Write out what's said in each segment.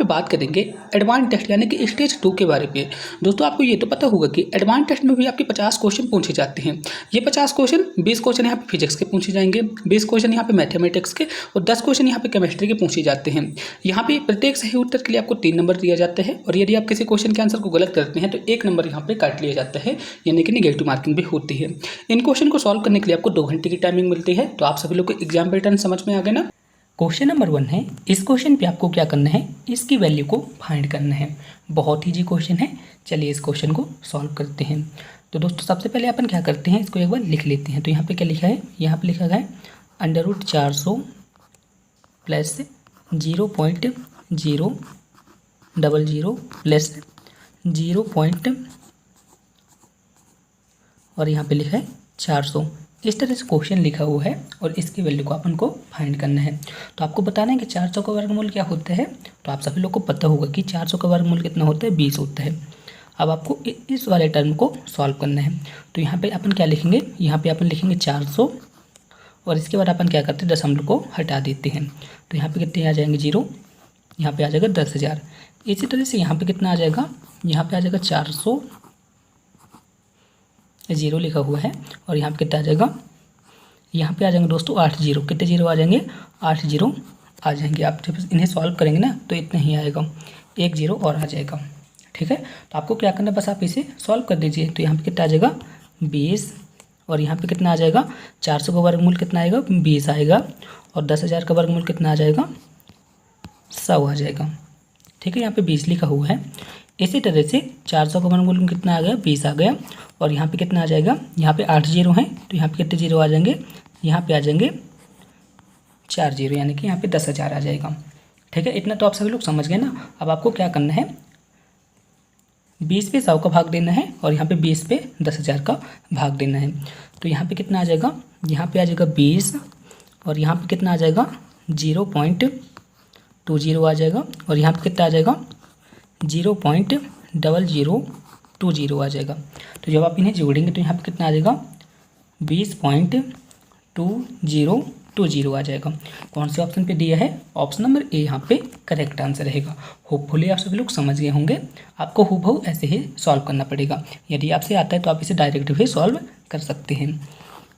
पे बात करेंगे एडवांस टेस्ट यानी कि स्टेज 2 के बारे में। दोस्तों आपको ये तो पता होगा कि एडवांस टेस्ट में भी आपके 50 क्वेश्चन पूछे जाते हैं। ये 50 क्वेश्चन 20 क्वेश्चन यहाँ पे फिजिक्स के पूछे जाएंगे, 20 क्वेश्चन यहाँ पे मैथमेटिक्स के और 10 क्वेश्चन यहाँ पे केमिस्ट्री के पूछे जाते हैं। यहाँ पे प्रत्येक सही उत्तर के लिए आपको 3 नंबर दिया जाता है और यदि आप किसी क्वेश्चन के आंसर को गलत करते हैं तो 1 नंबर यहाँ पे काट लिया जाता है, यानी कि निगेटिव मार्किंग भी होती है। इन क्वेश्चन को सॉल्व करने के लिए आपको 2 घंटे की टाइमिंग मिलती है। तो आप सभी लोग को एग्जाम पैटर्न समझ में आ गया ना। क्वेश्चन नंबर 1 है, इस क्वेश्चन पे आपको क्या करना है, इसकी वैल्यू को फाइंड करना है। बहुत ईजी क्वेश्चन है, चलिए इस क्वेश्चन को सॉल्व करते हैं। तो दोस्तों सबसे पहले अपन क्या करते हैं, इसको एक बार लिख लेते हैं। तो यहाँ पे क्या लिखा है, यहाँ पे लिखा है √400 प्लस 0.000 प्लस 0. और यहाँ पे लिखा है 400। इस तरह से क्वेश्चन लिखा हुआ है और इसकी वैल्यू को अपन को फाइंड करना है। तो आपको बताना है कि 400 का वर्गमूल क्या होता है। तो आप सभी लोग को पता होगा कि 400 का वर्गमूल कितना होता है, 20 होता है। अब आपको इस वाले टर्म को सॉल्व करना है। तो यहाँ पे अपन क्या लिखेंगे, यहाँ पे अपन लिखेंगे 400 और इसके बाद अपन क्या करते हैं, दशमलव को हटा देते हैं। तो यहाँ पे कितने आ जाएंगे, 0, यहाँ पे आ जाएगा 10,000। इसी तरह से यहाँ पे कितना आ जाएगा, यहाँ पे आ जाएगा 400, 0 लिखा हुआ है और यहाँ पे कितना आ जाएगा, यहाँ पे आ जाएंगे दोस्तों 8 0। कितने 0 आ जाएंगे, 8 0 आ जाएंगे। आप जब इन्हें सॉल्व करेंगे ना तो इतना ही आएगा, 1 0 और आ जाएगा। ठीक है, तो आपको क्या करना है, बस आप इसे सॉल्व कर दीजिए। तो यहाँ पे कितना आ जाएगा, 20 और यहाँ पे कितना आ जाएगा, 400 का वर्गमूल कितना आएगा, 20 आएगा और 10,000 का वर्गमूल कितना आ जाएगा, 100 आ जाएगा। ठीक है, यहाँ पे 20 लिखा हुआ है। इसी तरह से 400 का वर्गमूल कितना आ गया, 20 आ गया और यहाँ पे कितना आ जाएगा, यहाँ पे 8 0 हैं तो यहाँ पे कितने 0 आ जाएंगे, यहाँ पे आ जाएंगे 4 0, यानी कि यहाँ पे 10,000 आ जाएगा। ठीक है, इतना तो आप सभी लोग समझ गए ना। अब आपको क्या करना है, 20 पे 100 का भाग देना है और यहाँ पे 20 पे 10,000 का भाग देना है। तो यहाँ पे कितना आ जाएगा, यहाँ पे आ जाएगा 20 और यहाँ पे कितना आ जाएगा, 0.20 आ जाएगा और यहाँ पे कितना आ जाएगा, 0.0020 आ जाएगा। तो जब आप इन्हें जोड़ेंगे तो यहाँ पे कितना आ जाएगा, 20.2020 आ जाएगा। कौन से ऑप्शन पे दिया है, ऑप्शन नंबर ए यहाँ पे करेक्ट आंसर रहेगा। होपफुली आप सभी लोग समझ गए होंगे। आपको हूबहू ऐसे ही सॉल्व करना पड़ेगा। यदि आपसे आता है तो आप इसे डायरेक्ट भी सॉल्व कर सकते हैं।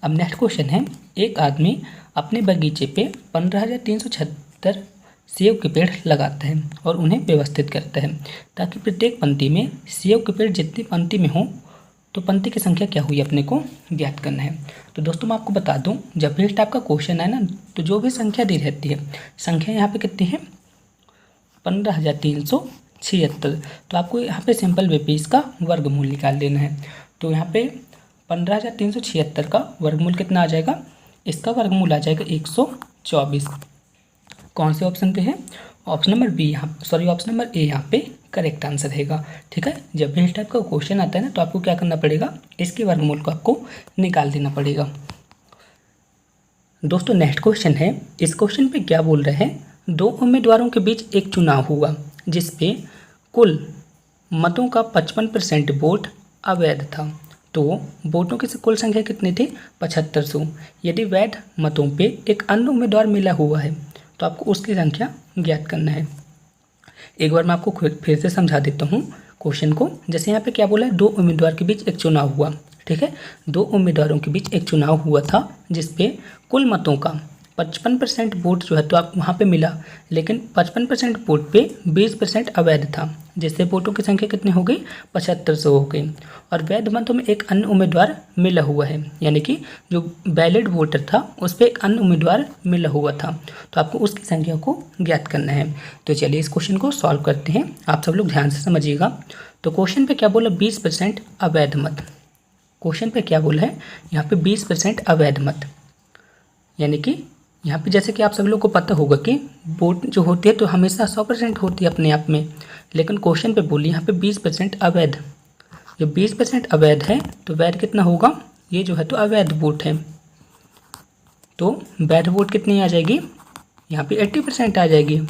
अब नेक्स्ट क्वेश्चन है, एक आदमी अपने बगीचे पे 15,376 सेब के पेड़ लगाता है और उन्हें व्यवस्थित करता है ताकि प्रत्येक पंक्ति में सेब के पेड़ जितनी पंक्ति में हो तो पंक्ति की संख्या क्या हुई अपने को ज्ञात करना है। तो दोस्तों मैं आपको बता दूं, जब भी इस टाइप का क्वेश्चन है ना तो जो भी संख्या दी रहती है, संख्या यहाँ पे कितनी है, 15,376। तो आपको यहाँ पे सिंपल वे पे इसका वर्गमूल निकाल देना है। तो यहाँ पे 15,376 का वर्गमूल कितना आ जाएगा, इसका वर्गमूल आ जाएगा 124। कौन से ऑप्शन पे है, ऑप्शन नंबर बी यहाँ, सॉरी ऑप्शन नंबर ए यहाँ पे करेक्ट आंसर रहेगा। ठीक है, जब भी इस टाइप का क्वेश्चन आता है ना तो आपको क्या करना पड़ेगा, इसके वर्गमूल को आपको निकाल देना पड़ेगा। दोस्तों नेक्स्ट क्वेश्चन है, इस क्वेश्चन पे क्या बोल रहे हैं, 2 उम्मीदवारों के बीच एक चुनाव हुआ जिसपे कुल मतों का 55% वोट अवैध था। तो वोटों की कुल संख्या कितनी थी, 7500। यदि वैध मतों पे एक अन्य उम्मीदवार मिला हुआ है तो आपको उसकी संख्या ज्ञात करना है। एक बार मैं आपको फिर से समझा देता हूँ क्वेश्चन को। जैसे यहाँ पे क्या बोला है, 2 उम्मीदवार के बीच एक चुनाव हुआ। ठीक है, 2 उम्मीदवारों के बीच एक चुनाव हुआ था जिसपे कुल मतों का 55% वोट जो है तो आप वहाँ पे मिला, लेकिन 55% वोट पे 20% अवैध था, जिससे वोटों की संख्या कितनी हो गई, 7500 हो गई। और वैध मतों में एक अन्य उम्मीदवार मिला हुआ है, यानी कि जो वैलिड वोटर था उस पर एक अन्य उम्मीदवार मिला हुआ था, तो आपको उसकी संख्या को ज्ञात करना है। तो चलिए इस क्वेश्चन को सॉल्व करते हैं, आप सब लोग ध्यान से समझिएगा। तो क्वेश्चन पे क्या बोला, 20% अवैध मत। क्वेश्चन पे क्या बोला है, यहाँ पे 20% अवैध मत, यानी कि यहाँ पे जैसे कि आप सभी लोग को पता होगा कि वोट जो होती है तो हमेशा 100% होती है अपने आप में, लेकिन क्वेश्चन पे बोली यहाँ पे 20% अवैध। जब 20% अवैध है तो वैध कितना होगा, ये जो है तो अवैध वोट है, तो वैध वोट कितनी आ जाएगी, यहाँ पे 80% आ जाएगी।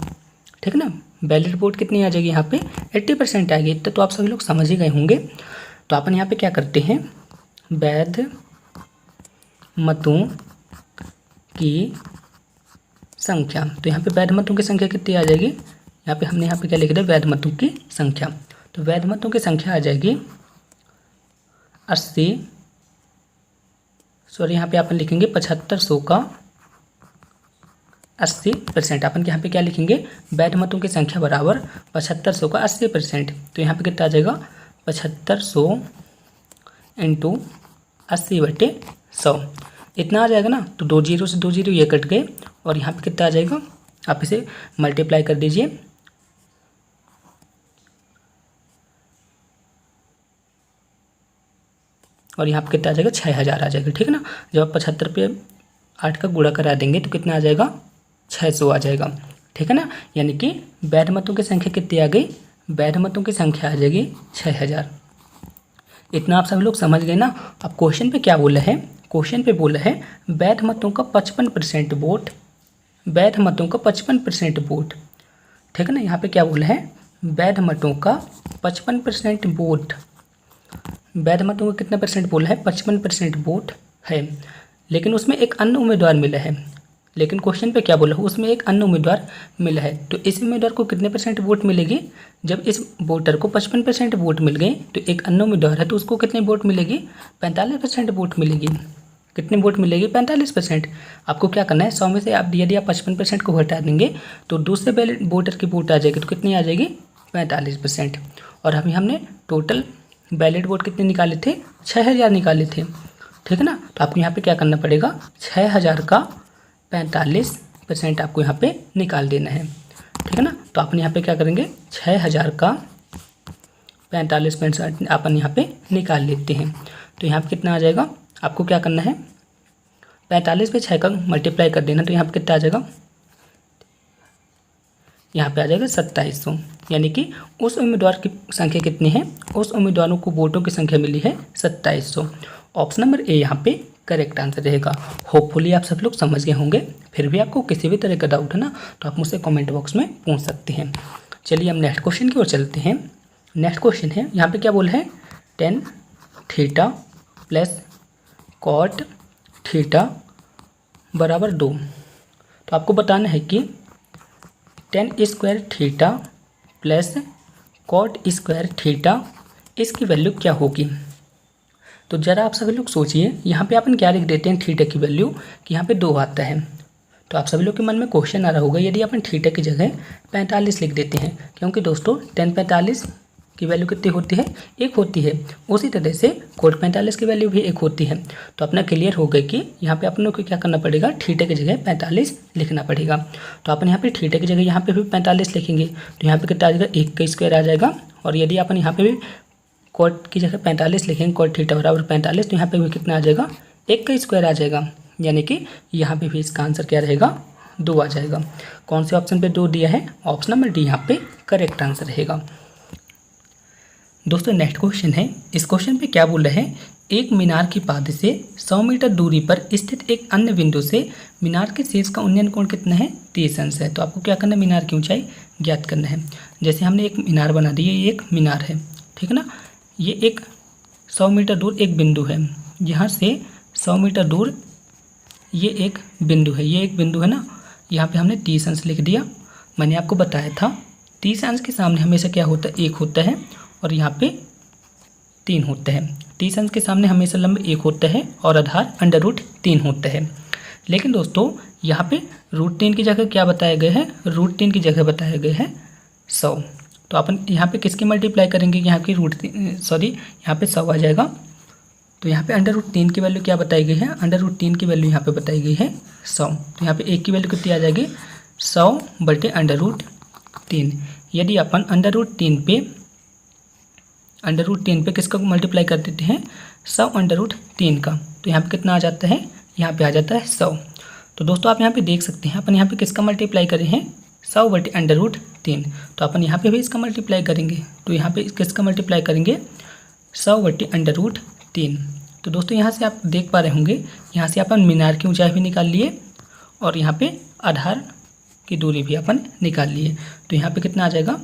ठीक है ना, वैलिड वोट कितनी आ जाएगी, यहाँ पे 80% आएगी। तो आप सभी लोग समझ ही गए होंगे। तो अपन यहाँ पे क्या करते हैं, वैध मतों की संख्या, तो यहाँ पे वैध मतों की संख्या कितनी आ जाएगी, यहाँ पे हमने यहाँ पे क्या लिख दिया, वैध मतों की संख्या। तो वैध मतों की संख्या आ जाएगी 80, सॉरी यहाँ पे अपन लिखेंगे 7500 का 80%। अपन यहाँ पे क्या लिखेंगे, वैध मतों की संख्या बराबर 7500 का 80%। तो यहाँ पे कितना आ जाएगा, 7500 इंटू 80/100 इतना आ जाएगा ना। तो 2 जीरो से 2 जीरो ये कट गए और यहाँ पे कितना आ जाएगा, आप इसे मल्टीप्लाई कर दीजिए। और यहाँ पे कितना आ जाएगा, 6000 आ जाएगा, ठीक है ना। जब आप 75 पे 8 का गुणा करा देंगे तो कितना आ जाएगा, 600 आ जाएगा, ठीक है ना। यानी कि वैध मतों की संख्या कितनी आ गई, वैध मतों की संख्या आ जाएगी 6000। इतना आप सभी लोग समझ गए ना। अब क्वेश्चन पे क्या बोला है, क्वेश्चन पे बोला है वैध मतों का 55% वोट, वैध मतों का 55% वोट, ठीक है ना। यहाँ पे क्या बोला है, वैध मतों का 55% वोट, वैध मतों का कितना परसेंट बोला है, 55% वोट है। लेकिन उसमें एक अन्य उम्मीदवार मिला है, लेकिन क्वेश्चन पे क्या बोला है, उसमें एक अन्य उम्मीदवार मिला है। तो इस उम्मीदवार को कितने परसेंट वोट मिलेगी, जब इस वोटर को 55% वोट मिल गए तो एक अन्य उम्मीदवार है तो उसको कितने वोट मिलेगी, 45% वोट मिलेगी। कितने वोट मिलेगी, 45%। आपको क्या करना है, 100 में से आप यदि आप 55% को हटा देंगे तो दूसरे बैलेट वोटर की वोट आ जाएगी, तो कितनी आ जाएगी, 45%। और अभी हमने टोटल बैलेट वोट कितने निकाले थे, 6000 निकाले थे, ठीक है ना। तो आपको यहाँ पे क्या करना पड़ेगा, 6000 का 45% आपको यहाँ पे निकाल देना है, ठीक है ना। तो अपन यहाँ पे क्या करेंगे, 6000 का 45% अपन यहाँ पे निकाल लेते हैं। तो यहाँ पे कितना आ जाएगा, आपको क्या करना है, 45 पे 6 का मल्टीप्लाई कर देना। तो यहाँ पे कितना आ जाएगा, यहाँ पे आ जाएगा 2700। यानी कि उस उम्मीदवार की संख्या कितनी है, उस उम्मीदवारों को वोटों की संख्या मिली है 2700। ऑप्शन नंबर ए यहाँ पे करेक्ट आंसर रहेगा। होपफुली आप सब लोग समझ गए होंगे। फिर भी आपको किसी भी तरह का डाउट है ना तो आप मुझसे कमेंट बॉक्स में पूछ सकते हैं। चलिए हम नेक्स्ट क्वेश्चन की ओर चलते हैं। नेक्स्ट क्वेश्चन है, यहाँ पे क्या बोला है, tan theta plus cot theta बराबर 2। तो आपको बताना है कि tan square theta plus cot square theta इसकी वैल्यू क्या होगी। तो ज़रा आप सभी लोग सोचिए, यहाँ पे अपन क्या लिख देते हैं थीटा की वैल्यू, कि यहाँ पे 2 आता है। तो आप सभी लोग के मन में क्वेश्चन आ रहा होगा, यदि अपन थीटा की जगह 45 लिख देते हैं, क्योंकि दोस्तों tan 45 की वैल्यू कितनी होती है, 1 होती है। उसी तरह से कोट 45 की वैल्यू भी 1 होती है। तो अपना क्लियर हो गया कि यहाँ पे अपन को क्या करना पड़ेगा, थीटा की जगह 45 लिखना पड़ेगा। तो अपन यहाँ पे थीटा की जगह यहाँ पे भी 45 लिखेंगे तो यहाँ पे कितना आ जाएगा, 1 का स्क्वायर आ जाएगा। और यदि अपन यहाँ पे भी कोट की जगह 45 लिखेंगे, कोट थीटा बराबर 45, तो यहाँ पे भी कितना आ जाएगा, 1 का स्क्वायर आ जाएगा। यानी कि यहाँ पे भी इसका आंसर क्या रहेगा, 2 आ जाएगा। कौन से ऑप्शन पे 2 दिया है, ऑप्शन नंबर डी यहाँ पे करेक्ट आंसर रहेगा। दोस्तों नेक्स्ट क्वेश्चन है, इस क्वेश्चन पे क्या बोल रहे हैं, एक मीनार की पाद से 100 मीटर दूरी पर स्थित एक अन्य बिंदु से मीनार के शीर्ष का उन्नयन कोण कितना है, 30 अंश है। तो आपको क्या करना है, मीनार की ऊंचाई ज्ञात करना है। जैसे हमने एक मीनार बना दी है, ये एक मीनार है, ठीक है ना। ये एक 100 मीटर दूर एक बिंदु है, यहाँ से 100 मीटर दूर ये एक बिंदु है, ये एक बिंदु है ना। यहाँ पे हमने 30 अंश लिख दिया। मैंने आपको बताया था 30 अंश के सामने हमेशा क्या होता है, 1 होता है और यहाँ पे 3 होता है। 30 अंश के सामने हमेशा लंब 1 होता है और आधार √3 होता है। लेकिन दोस्तों यहाँ पे √3 की जगह क्या बताया गया है, √3 की जगह बताया गया है 100। तो अपन यहाँ पे किसकी मल्टीप्लाई करेंगे, यहाँ की यहाँ पे 100 आ जाएगा। तो यहाँ पे √3 की वैल्यू क्या बताई गई है, √3 की वैल्यू यहाँ पे बताई गई है 100। तो यहाँ पे 1 की वैल्यू कितनी आ जाएगी, 100/√3। यदि अपन √3 पे किसका मल्टीप्लाई कर देते हैं, 100/3 का, तो यहाँ पे कितना आ जाता है, यहाँ पे आ जाता है 100। तो दोस्तों आप यहाँ पे देख सकते हैं, अपन यहाँ पे किसका मल्टीप्लाई करे हैं, 100/√3। तो अपन यहाँ पे भी इसका मल्टीप्लाई करेंगे, तो यहाँ पे किसका मल्टीप्लाई करेंगे, 100/√3। तो दोस्तों यहाँ से आप देख पा रहे होंगे, यहाँ से अपन मीनार की ऊंचाई भी निकाल लिए और यहाँ पे आधार की दूरी भी अपन निकाल लिए। तो यहाँ पे कितना आ जाएगा,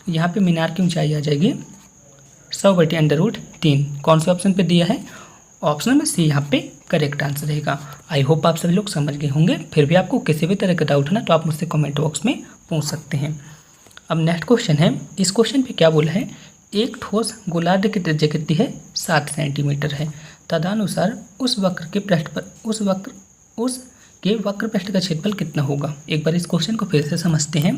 यहाँ पे मीनार की ऊंचाई आ जाएगी 100/√3। कौन से ऑप्शन पे दिया है, ऑप्शन नंबर सी यहाँ पे करेक्ट आंसर रहेगा। आई होप आप सभी लोग समझ गए होंगे। फिर भी आपको किसी भी तरह का डाउट है ना तो आप मुझसे कमेंट बॉक्स में पूछ सकते हैं। अब नेक्स्ट क्वेश्चन है, इस क्वेश्चन पे क्या बोला है, एक ठोस गोलार्ध की त्रिज्या कितनी है, 7 सेंटीमीटर है। तदनुसार उस वक्र के पृष्ठ पर उसके वक्र पृष्ठ का क्षेत्रफल कितना होगा। एक बार इस क्वेश्चन को फिर से समझते हैं।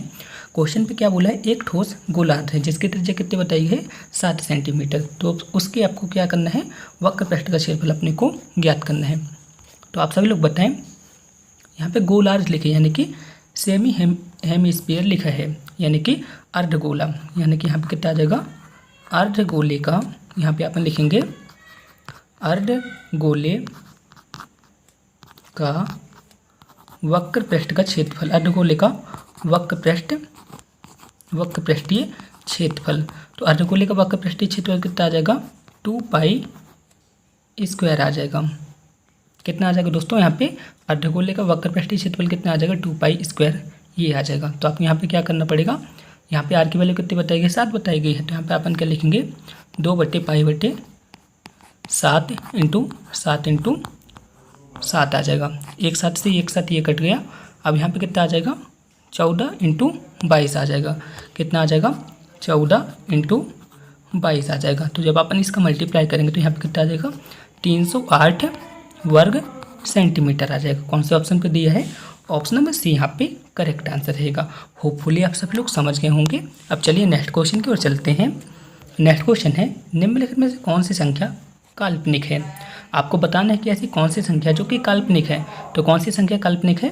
क्वेश्चन पे क्या बोला है, एक ठोस गोलार्ध है जिसकी त्रिज्या कितनी बताई है, 7 सेंटीमीटर। तो उसके आपको क्या करना है, वक्र पृष्ठ का क्षेत्रफल अपने को ज्ञात करना है। तो आप सभी लोग बताएं, यहाँ पे गोलार्ध लिखे यानी कि सेमी हेमिस्फीयर लिखा है, यानी कि अर्धगोला, यानी कि यहाँ पे कितना आ जाएगा, अर्धगोले का, यहाँ पे अपन लिखेंगे अर्धगोले का वक्र पृष्ठ का क्षेत्रफल, अर्धगोले का वक्र पृष्ठीय क्षेत्रफल। तो अर्धगोले का वक्र पृष्ठीय क्षेत्रफल कितना आ जाएगा, 2 पाई स्क्वायर आ जाएगा। कितना आ जाएगा दोस्तों, यहाँ पे अर्धगोले का वक्र पृष्ठीय क्षेत्रफल कितना आ जाएगा, 2 पाई स्क्वायर ये आ जाएगा। तो आपको यहाँ पे क्या करना पड़ेगा, यहाँ पे आर की वैल्यू कितनी बताई गई, 7 बताई गई है। तो यहाँ पे अपन क्या लिखेंगे, 2/पाई/7 इंटू 7 आ जाएगा। एक साथ ये कट गया। अब यहाँ पे कितना आ जाएगा, 14 इंटू 22 आ जाएगा। कितना आ जाएगा, 14 इंटू 22 आ जाएगा। तो जब अपन इसका मल्टीप्लाई करेंगे तो यहाँ पे कितना आ जाएगा, 308 वर्ग सेंटीमीटर आ जाएगा। कौन से ऑप्शन पे दिया है, ऑप्शन नंबर सी यहाँ पे करेक्ट आंसर रहेगा। होपफुली आप सभी लोग समझ गए होंगे। अब चलिए नेक्स्ट क्वेश्चन की ओर चलते हैं। नेक्स्ट क्वेश्चन है, निम्नलिखित में से कौन सी संख्या काल्पनिक है। आपको बताना है कि ऐसी कौन सी संख्या जो कि काल्पनिक है। तो कौन सी संख्या काल्पनिक है,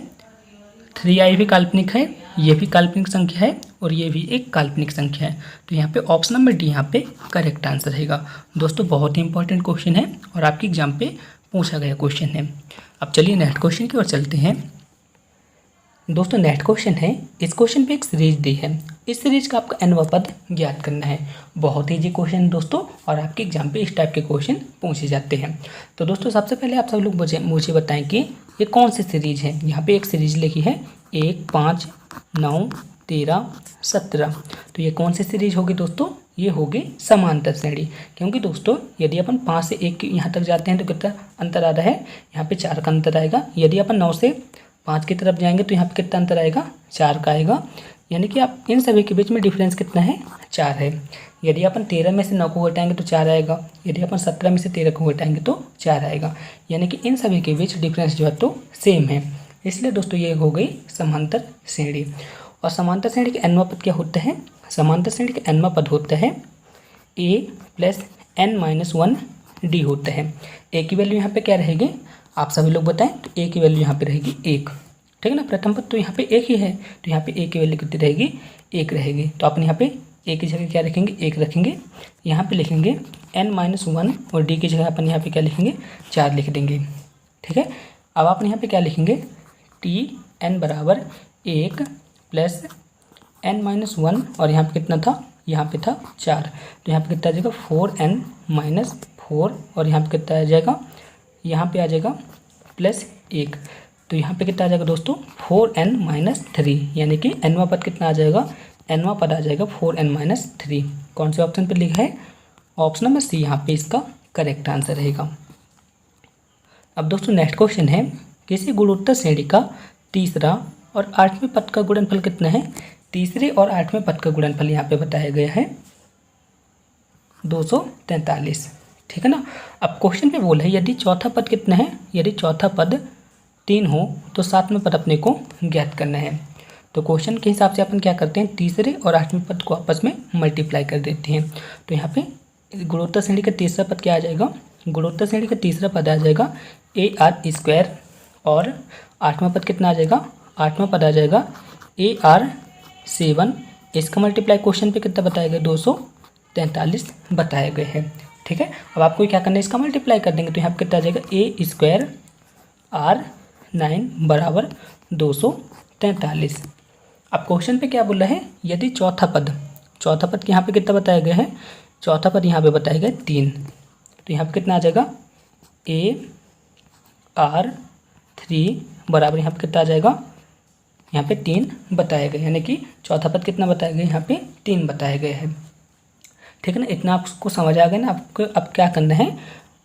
3i भी काल्पनिक है, ये भी काल्पनिक संख्या है और ये भी एक काल्पनिक संख्या है। तो यहाँ पे ऑप्शन नंबर डी यहाँ पे करेक्ट आंसर रहेगा। दोस्तों बहुत ही इंपॉर्टेंट क्वेश्चन है और आपके एग्जाम पे पूछा गया क्वेश्चन है। अब चलिए नेक्स्ट क्वेश्चन की ओर चलते हैं। दोस्तों नेक्स्ट क्वेश्चन है, इस क्वेश्चन पे एक सीरीज दी है, इस सीरीज का आपका nवां पद ज्ञात करना है। बहुत ईजी क्वेश्चन है दोस्तों और आपके एग्जाम पे इस टाइप के क्वेश्चन पूछे जाते हैं। तो दोस्तों सबसे पहले आप सब लोग मुझे बताएं कि ये कौन सी सीरीज है। यहाँ पे एक सीरीज लिखी है 1, 5, 9, 13, 17। तो ये कौन सी सीरीज होगी दोस्तों, ये होगी समांतर श्रेणी। क्योंकि दोस्तों यदि अपन 5 से 1 यहाँ तक जाते हैं तो कितना अंतर आ रहा है, यहाँ पे 4 का अंतर आएगा। यदि अपन 9 से 5 की तरफ जाएंगे तो यहाँ पे कितना अंतर आएगा, 4 का आएगा। यानी कि आप इन सभी के बीच में डिफरेंस कितना है, 4 है। यदि अपन 13 में से 9 को घटाएंगे तो 4 आएगा। यदि अपन 17 में से 13 को घटाएंगे तो 4 आएगा। यानी कि इन सभी के बीच डिफरेंस जो है तो सेम है। इसलिए दोस्तों ये हो गई समांतर श्रेणी। और समांतर श्रेणी के nवां पद क्या होता है, समांतर श्रेणी के nवां पद होता है a + n-1 d होता है। a की वैल्यू यहाँ पे क्या रहेगी, आप सभी लोग बताएं। तो a की वैल्यू यहाँ पे रहेगी 1, ठीक है ना। प्रथम पद तो यहाँ पे 1 ही है, तो यहाँ पे a की वैल्यू कितनी रहेगी, 1 रहेगी। तो अपन यहाँ पे a की जगह क्या रखेंगे, 1 रखेंगे। यहाँ पे लिखेंगे n-1 और d की जगह अपन यहाँ पे क्या लिखेंगे, 4 लिख देंगे, ठीक है। अब अपन यहाँ पे क्या लिखेंगे, tn बराबर 1 + n-1 और यहाँ पे कितना था, यहाँ पे था 4। तो यहाँ पे कितना आ जाएगा, 4n-4 और यहाँ पे कितना आ जाएगा, यहाँ पे आ जाएगा +1। तो यहाँ पे कितना आ जाएगा दोस्तों, 4n-3। यानी कि nवां पद कितना आ जाएगा, nवां पद आ जाएगा 4n-3। कौन से ऑप्शन पे लिखा है, ऑप्शन नंबर सी यहाँ पे इसका करेक्ट आंसर रहेगा। अब दोस्तों नेक्स्ट क्वेश्चन है, किसी गुणोत्तर श्रेणी का तीसरा और 8वें पद का गुणनफल कितना है। तीसरे और 8वें पद का गुणनफल यहाँ पे बताया गया है 243, ठीक है ना। अब क्वेश्चन पे बोला है यदि चौथा पद कितना है, यदि चौथा पद 3 हो तो 7वें पद अपने को ज्ञात करना है। तो क्वेश्चन के हिसाब से अपन क्या करते हैं, तीसरे और 8वें पद को आपस में मल्टीप्लाई कर देते हैं। तो यहाँ पे गुणोत्तर श्रेणी का तीसरा पद क्या आ जाएगा, गुणोत्तर श्रेणी का तीसरा पद आ जाएगा AR² और 8वां पद कितना आ जाएगा, 8वां पद आ जाएगा AR7। इसका मल्टीप्लाई क्वेश्चन पे कितना बताया गया, 243 बताया गया है, ठीक है। अब आपको क्या करना है, इसका मल्टीप्लाई कर देंगे तो यहाँ पे कितना आ जाएगा, A² R9 बराबर 243। अब क्वेश्चन पे क्या बोल रहा है, यदि चौथा पद यहाँ पे कितना बताया गया है, चौथा पद यहाँ पे बताया गया 3। तो यहाँ पे कितना आ जाएगा, AR3 बराबर यहाँ पे कितना आ जाएगा, यहाँ पे 3 बताया गया। यानी कि चौथा पद कितना बताया गया, यहाँ पे 3 बताया गया है, ठीक है ना। इतना आपको समझ आ गया ना। आपको अब क्या करना है,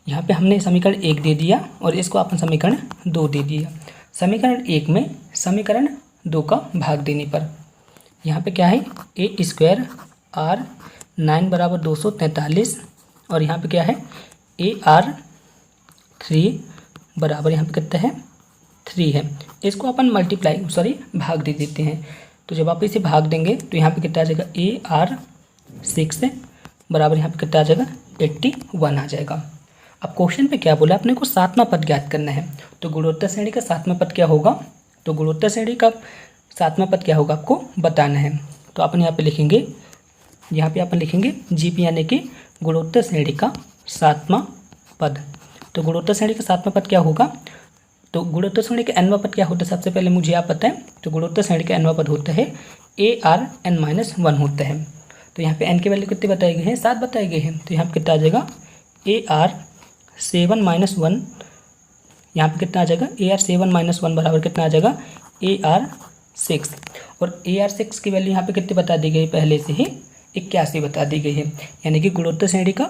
यहाँ पे हमने समीकरण 1 दे दिया और इसको अपन समीकरण 2 दे दिया। समीकरण 1 में समीकरण 2 का भाग देने पर यहाँ पे क्या है ए स्क्वायर आर 9 बराबर 243 और यहाँ पे क्या है ए आर 3 बराबर यहाँ पे कितना है 3 है। इसको अपन भाग दे देते हैं। तो जब आप इसे भाग देंगे तो यहाँ पे कितना आ जाएगा ए आर 6 बराबर यहाँ पे कितना आ जाएगा 81 आ जाएगा। अब क्वेश्चन पे क्या बोला अपने को सातवां पद ज्ञात करना है। तो गुणोत्तर श्रेणी का सातवां पद क्या होगा, तो गुणोत्तर श्रेणी का सातवां पद क्या होगा आपको बताना है। तो अपन यहाँ पे लिखेंगे, यहाँ पे अपन लिखेंगे जीपी यानी कि गुणोत्तर श्रेणी का सातवां पद। तो गुणोत्तर श्रेणी का सातवां पद क्या होगा, तो गुणोत्तर श्रेणी का nवां पद क्या होता है सबसे पहले मुझे आप पता है। तो गुणोत्तर श्रेणी का nवां पद होता है ARn-1 होता है। तो यहाँ पे n की वैल्यू कितनी बताई गई है 7 बताई गई है। तो यहाँ पे कितना आ जाएगा AR7-1, यहाँ पे कितना आ जाएगा AR7-1 बराबर कितना आ जाएगा AR6 और AR6 की वैल्यू यहाँ पे कितनी बता दी गई पहले से ही 81 बता दी गई है। यानी कि गुणोत्तर श्रेणी का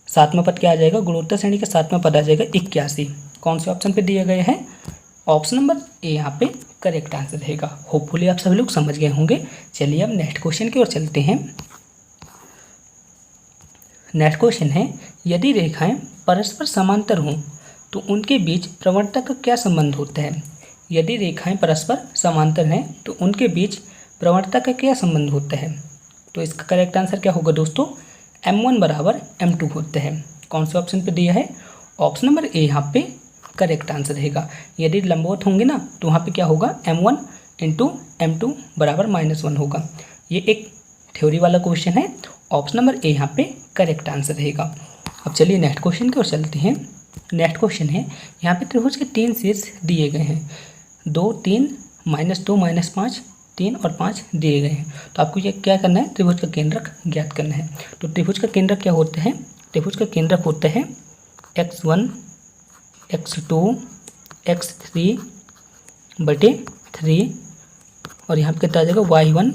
सातवां पद क्या आ जाएगा, गुणोत्तर श्रेणी का सातवां पद आ जाएगा 81। कौन से ऑप्शन पे दिए गए हैं, ऑप्शन नंबर ए यहाँ पे करेक्ट आंसर रहेगा। होपफुली आप सभी लोग समझ गए होंगे। चलिए अब नेक्स्ट क्वेश्चन की ओर चलते हैं। नेक्स्ट क्वेश्चन है, यदि रेखाएं परस्पर समांतर हों तो उनके बीच प्रवणता का क्या संबंध होता है। यदि रेखाएं परस्पर समांतर हैं तो उनके बीच प्रवणता का क्या संबंध होता है। तो इसका करेक्ट आंसर क्या होगा दोस्तों, M1 बराबर M2 होता है। कौन से ऑप्शन पे दिया है, ऑप्शन नंबर ए यहाँ पे करेक्ट आंसर रहेगा। यदि लंबवत होंगे ना तो वहाँ पे क्या होगा M1 × M2 बराबर -1 होगा। ये एक थ्योरी वाला क्वेश्चन है, ऑप्शन नंबर ए यहाँ पे करेक्ट आंसर रहेगा। अब चलिए नेक्स्ट क्वेश्चन की ओर चलते हैं। नेक्स्ट क्वेश्चन है, यहाँ पे त्रिभुज के 3 शीर्ष दिए गए हैं, 2, 3, -2, -5, 3 और 5 दिए गए हैं। तो आपको ये क्या करना है, त्रिभुज का केंद्रक ज्ञात करना है। तो त्रिभुज का केंद्रक क्या होता है, त्रिभुज का केंद्रक होता है x1 x2 x3 बटे 3 और यहाँ पे कितना आ जाएगा y1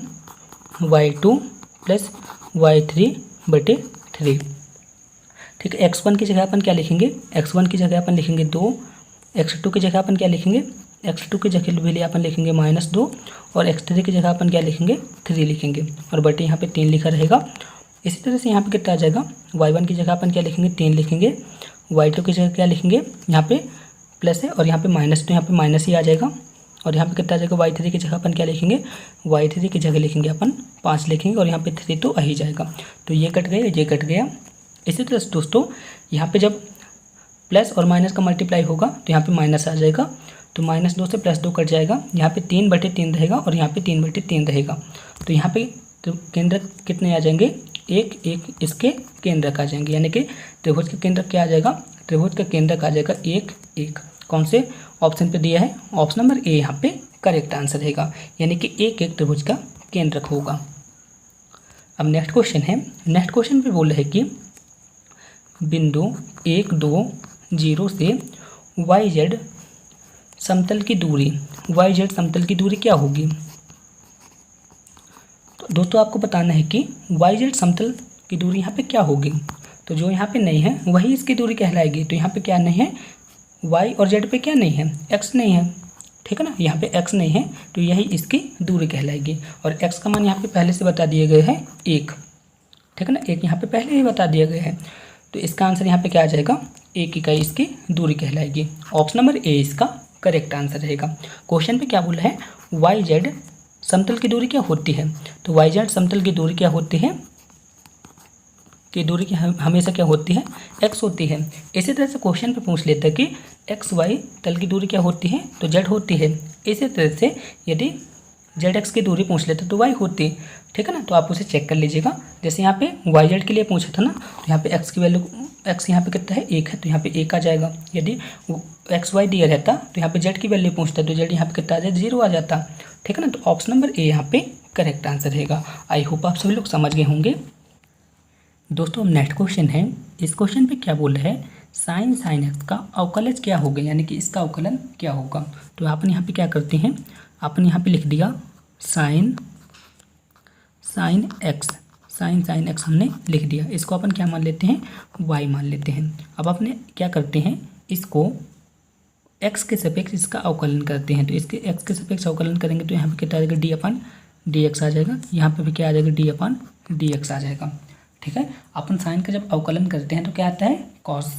y2 प्लस y3 बटे 3। ठीक है, x1 की जगह अपन क्या लिखेंगे, x1 की जगह अपन लिखेंगे 2, x2 की जगह अपन क्या लिखेंगे, x2 की जगह भी अपन लिखेंगे -2 और x3 की जगह अपन क्या लिखेंगे 3 लिखेंगे और बटे यहाँ पे 3 लिखा रहेगा। इसी तरह से यहाँ पे कितना आ जाएगा, y1 की जगह अपन क्या लिखेंगे 3 लिखेंगे, y2 की जगह क्या लिखेंगे यहाँ पे प्लस है और यहाँ पे माइनस, तो यहाँ पे माइनस ही आ जाएगा और यहाँ पे कितना आ जाएगा y3 की जगह अपन क्या लिखेंगे, y3 की जगह लिखेंगे अपन 5 लिखेंगे और यहाँ पे 3 तो आ ही जाएगा। तो ये कट गया, ये कट गया। इसी तरह से दोस्तों यहाँ पे जब प्लस और माइनस का मल्टीप्लाई होगा तो यहाँ पे माइनस आ जाएगा, तो -2 से +2 कट जाएगा। यहाँ पे 3/3 रहेगा और यहाँ पे 3/3 रहेगा। तो यहाँ पे केंद्रक कितने आ जाएंगे, 1, 1 इसके केंद्रक आ जाएंगे। यानी कि त्रिभुज का केंद्रक क्या आ जाएगा, त्रिभुज का केंद्रक आ जाएगा 1, 1। कौन से ऑप्शन पे दिया है, ऑप्शन नंबर ए यहाँ पे करेक्ट आंसर रहेगा। यानी कि 1, 1 त्रिभुज का केंद्रक होगा। अब नेक्स्ट क्वेश्चन है, नेक्स्ट क्वेश्चन पे बोल रहे हैं कि बिंदु 1, 2, 0 से YZ समतल की दूरी, YZ समतल की दूरी क्या होगी। तो दोस्तों आपको बताना है कि YZ समतल की दूरी यहाँ पे क्या होगी। तो जो यहाँ पे नहीं है वही इसकी दूरी कहलाएगी। तो यहाँ पे क्या नहीं है, Y और Z पे क्या नहीं है, X नहीं है, ठीक है ना, यहाँ पे X नहीं है तो यही इसकी दूरी कहलाएगी। और X का मान यहाँ पे पहले से बता दिए गए हैं 1, ठीक है ना, 1 यहाँ पे पहले ही बता दिया गया है। तो इसका आंसर यहाँ पे क्या आ जाएगा, 1 इकाई इसकी दूरी कहलाएगी। ऑप्शन नंबर ए इसका करेक्ट आंसर रहेगा। क्वेश्चन पे क्या बोला है, YZ समतल की दूरी क्या होती है। तो YZ समतल की दूरी क्या होती है, की दूरी की हमेशा क्या होती है, x होती है। इसी तरह से क्वेश्चन पे पूछ लेता है कि XY तल की दूरी क्या होती है, तो Z होती है। इसी तरह से यदि ZX की दूरी पूछ लेते तो Y होती, ठीक है ना। तो आप उसे चेक कर लीजिएगा। जैसे यहाँ पे YZ के लिए पूछा था ना, तो यहाँ पे X की वैल्यू, X यहाँ पे कितना है 1 है, तो यहाँ पे 1 आ जाएगा। यदि XY दिया रहता तो यहाँ पे Z की वैल्यू पूछता तो Z यहाँ पे कितना आ जाए 0 आ जाता, ठीक है ना। तो ऑप्शन नंबर ए यहाँ पे करेक्ट आंसर रहेगा। आई होप आप सभी लोग समझ गए होंगे। दोस्तों नेक्स्ट क्वेश्चन है, इस क्वेश्चन पे क्या बोल रहा है, sin x का अवकलज क्या होगा, यानी कि इसका अवकलन क्या होगा। तो अपन यहाँ पे क्या करते हैं, अपन यहाँ पे लिख दिया sin x हमने लिख दिया। इसको अपन क्या मान लेते हैं, y मान लेते हैं। अब अपने क्या करते हैं, इसको x के सापेक्ष इसका अवकलन करते हैं। तो इसके x के सापेक्ष अवकलन करेंगे तो यहाँ पे कितना आ जाएगा, d/dt डी एक्स आ जाएगा, यहाँ पे भी क्या आ जाएगा डी अपन डी एक्स आ जाएगा। ठीक है, अपन साइन का जब अवकलन करते हैं तो क्या आता है कॉस,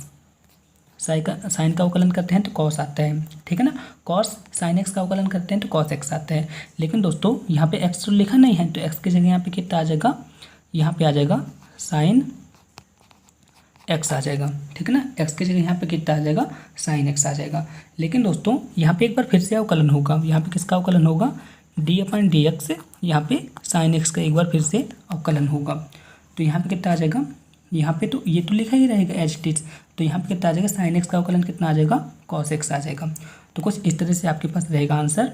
साइन का अवकलन करते हैं तो कॉस आता है। ठीक है ना, कॉस साइन एक्स का अवकलन करते हैं तो कॉस एक्स आता है। लेकिन दोस्तों यहाँ पे एक्स तो लिखा नहीं है, तो एक्स की जगह यहाँ पे कितना आ जाएगा, यहाँ पे आ जाएगा साइन एक्स आ जाएगा। ठीक है ना, एक्स की जगह यहाँ पे कितना आ जाएगा साइन एक्स आ जाएगा। लेकिन दोस्तों यहाँ पे एक बार फिर से अवकलन होगा, यहाँ पे किसका अवकलन होगा डी अपन डी एक्स, यहाँ पे साइन एक्स का एक बार फिर से अवकलन होगा। तो यहाँ पे कितना आ जाएगा, यहाँ पे तो ये तो लिखा ही रहेगा एज इट इज, तो यहाँ पे कितना आ जाएगा साइन एक्स का अवकलन कितना आ जाएगा कॉस एक्स आ जाएगा। तो कुछ इस तरह से आपके पास रहेगा आंसर।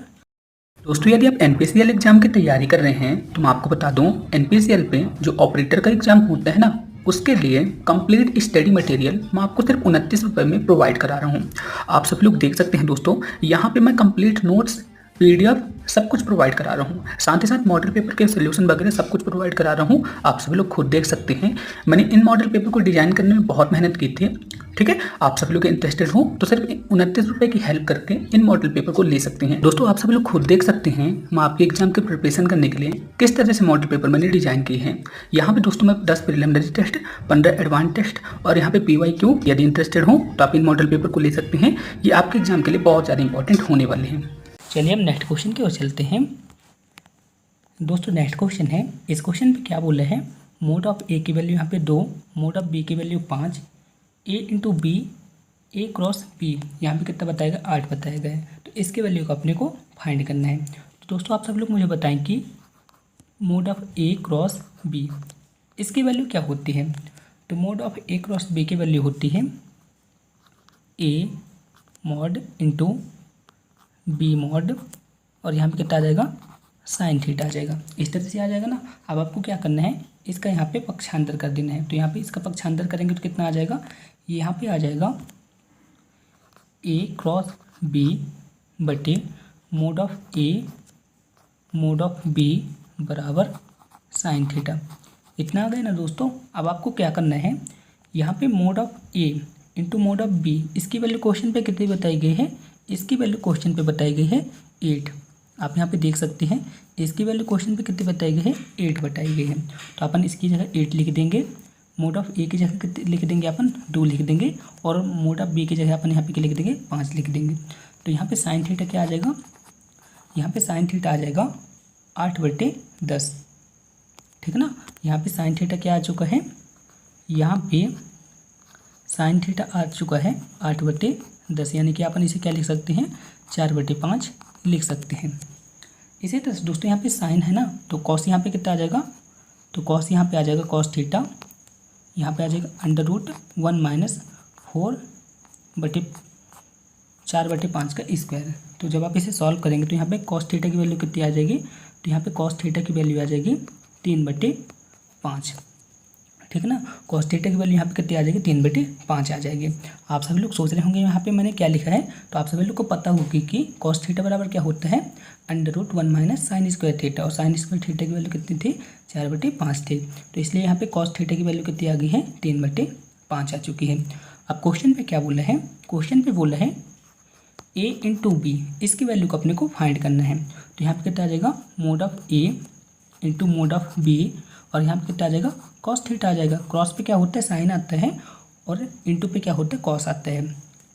दोस्तों यदि आप एनपीसीएल एग्जाम की तैयारी कर रहे हैं तो मैं आपको बता दूं, एनपीसीएल पे जो ऑपरेटर का एग्जाम होता है ना, उसके लिए कंप्लीट स्टडी मटेरियल मैं आपको सिर्फ 29 रुपये में प्रोवाइड करा रहा हूं। आप सब लोग देख सकते हैं दोस्तों, यहाँ पे मैं कंप्लीट नोट्स पीडीएफ सब कुछ प्रोवाइड करा रहा हूँ, साथ ही साथ मॉडल पेपर के सोल्यूशन वगैरह सब कुछ प्रोवाइड करा रहा हूँ। आप सभी लोग खुद देख सकते हैं, मैंने इन मॉडल पेपर को डिजाइन करने में बहुत मेहनत की थी। ठीक है, आप सभी लोग इंटरेस्टेड हो तो सिर्फ 29 रुपये की हेल्प करके इन मॉडल पेपर को ले सकते हैं। दोस्तों आप सभी लोग खुद देख सकते हैं मैं आपके एग्जाम की प्रिपरेशन करने के लिए किस तरह से मॉडल पेपर मैंने डिजाइन किए हैं। यहाँ पे दोस्तों मैं 10 प्रिलिमिनरी टेस्ट, 15 एडवांस टेस्ट और यहाँ पे PYQ, यदि इंटरेस्टेड हो तो आप इन मॉडल पेपर को ले सकते हैं। ये आपके एग्जाम के लिए बहुत ज़्यादा इंपॉर्टेंट होने वाले हैं। चलिए हम नेक्स्ट क्वेश्चन की ओर चलते हैं। दोस्तों नेक्स्ट क्वेश्चन है, इस क्वेश्चन पे क्या बोले हैं, मोड ऑफ ए की वैल्यू यहाँ पे 2, मोड ऑफ बी की वैल्यू 5, ए इंटू बी ए क्रॉस बी यहाँ पे कितना बताएगा 8 बताया गया है। तो इसके वैल्यू को अपने को फाइंड करना है। तो दोस्तों आप सब लोग मुझे बताएं कि mod of A cross B इसकी वैल्यू क्या होती है। तो mod of A cross B की वैल्यू होती है A mod into B mod और यहाँ पे कितना आ जाएगा साइन थीटा आ जाएगा। इस तरह से आ जाएगा ना। अब आपको क्या करना है, इसका यहाँ पे पक्षांतर कर देना है। तो यहाँ पे इसका पक्षांतर करेंगे तो कितना आ जाएगा, यहाँ पे आ जाएगा ए क्रॉस बी बटे mod of A mod of B बराबर साइन थीटा। इतना आ गया ना दोस्तों। अब आपको क्या करना है, यहाँ पे mod of A into mod of B इसकी वैल्यू क्वेश्चन पे कितनी बताई गई है, इसकी वैल्यू क्वेश्चन पे बताई गई है 8। आप यहाँ पे देख सकते हैं इसकी वैल्यू क्वेश्चन पे कितनी बताई गई है 8 बताई गई है। तो अपन इसकी जगह 8 लिख देंगे, मोड ऑफ ए की जगह कितने लिख देंगे अपन 2 लिख देंगे और मोड ऑफ बी की जगह अपन यहाँ पे क्या लिख देंगे 5 लिख देंगे। तो यहाँ पे साइन थीटा क्या आ जाएगा, यहाँ पे साइन थीटा आ जाएगा 8/10। ठीक है ना, यहाँ पे साइन थीटा क्या आ चुका है, यहाँ पे साइन थीटा आ चुका है 8/10, यानी कि अपन इसे क्या लिख सकते हैं 4/5 लिख सकते हैं। इसी तरह से दोस्तों यहाँ पे साइन है ना, तो कॉस यहाँ पे कितना आ जाएगा, तो कॉस यहाँ पे आ जाएगा कॉस थीटा, यहाँ पे आ जाएगा √1 - 4/5 का स्क्वायर। तो जब आप इसे सॉल्व करेंगे तो यहाँ पे कॉस थीटा की वैल्यू कितनी आ जाएगी, तो यहाँ पे कॉस थीटा की वैल्यू आ जाएगी 3/5। ठीक है ना, कॉस थीटा की वैल्यू यहाँ पे कितनी आ जाएगी 3/5 आ जाएगी। आप सभी लोग सोच रहे होंगे यहाँ पे मैंने क्या लिखा है, तो आप सभी लोग को पता होगी कि कॉस थीटा बराबर क्या होता है √1 - साइन स्क्वायर थीटा, और साइन स्क्वायर थीटा की वैल्यू कितनी थी 4/5 थी। तो इसलिए यहाँ पे कॉस थीटा की वैल्यू कितनी आ गई है 3/5 आ चुकी है। अब क्वेश्चन पे क्या बोला है, क्वेश्चन पे बोला है ए इंटू बी इसकी वैल्यू को अपने को फाइंड करना है। तो यहाँ पे कितना आ जाएगा mod of A into mod of B और यहाँ पे कितना आ जाएगा कॉस थीटा आ जाएगा। क्रॉस पे क्या होता है साइन आता है और इंटू पे क्या होता है कॉस आता है।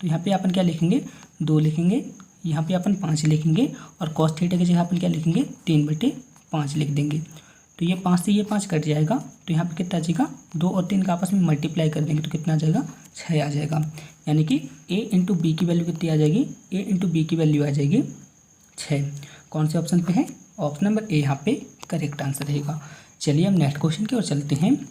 तो यहाँ पे अपन क्या लिखेंगे 2 लिखेंगे, यहाँ पे अपन 5 लिखेंगे और कॉस थीटा की जगह अपन क्या लिखेंगे 3/5 लिख देंगे। तो ये 5 से ये 5 कट जाएगा, तो यहाँ पे कितना आ जाएगा 2 और 3 का आपस में मल्टीप्लाई कर देंगे तो कितना आ जाएगा 6 आ जाएगा। यानी कि ए इंटू बी की वैल्यू कितनी आ जाएगी, ए इंटू बी की वैल्यू आ जाएगी 6। कौन से ऑप्शन पे है, ऑप्शन नंबर ए यहाँ पे करेक्ट आंसर रहेगा। चलिए हम नेक्स्ट क्वेश्चन की ओर चलते हैं।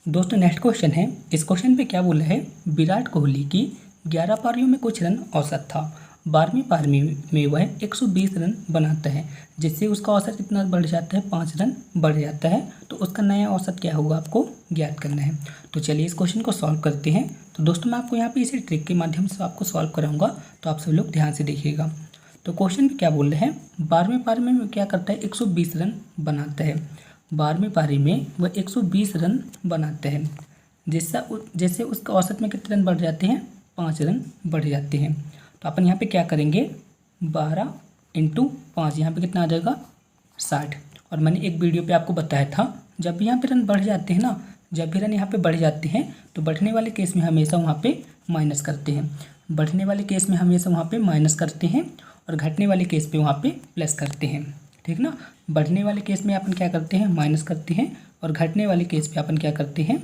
दोस्तों नेक्स्ट क्वेश्चन है, इस क्वेश्चन पे क्या बोला है, विराट कोहली की 11 पारियों में कुछ रन औसत था, 12वीं पारी में वह 120 रन बनाता है, जिससे उसका औसत कितना बढ़ जाता है 5 रन बढ़ जाता है। तो उसका नया औसत क्या होगा आपको ज्ञात करना है। तो चलिए इस क्वेश्चन को सॉल्व करते हैं। तो दोस्तों मैं आपको यहाँ पे इसी ट्रिक के माध्यम से आपको सॉल्व कराऊंगा, तो आप सब लोग ध्यान से देखिएगा। तो क्वेश्चन पे क्या बोल रहे हैं, 12वीं पारी में क्या करता है 120 रन बनाता है, 12वीं पारी में वह 120 रन बनाते हैं, जिससे उसका औसत में कितने रन बढ़ जाते हैं 5 रन बढ़ जाते हैं। तो अपन यहाँ पे क्या करेंगे 12 × 5, यहाँ पे कितना आ जाएगा 60। और मैंने एक वीडियो पे आपको बताया था जब भी यहाँ पे रन बढ़ जाते हैं ना, जब भी रन यहाँ पे बढ़ जाते हैं तो बढ़ने वाले केस में हमेशा वहाँ पे माइनस करते हैं, बढ़ने वाले केस में हमेशा वहाँ पे माइनस करते हैं और घटने वाले केस पे वहाँ पे प्लस करते हैं। ठीक ना, बढ़ने वाले केस में अपन क्या करते हैं, माइनस करते हैं और घटने वाले केस पे अपन क्या करते हैं,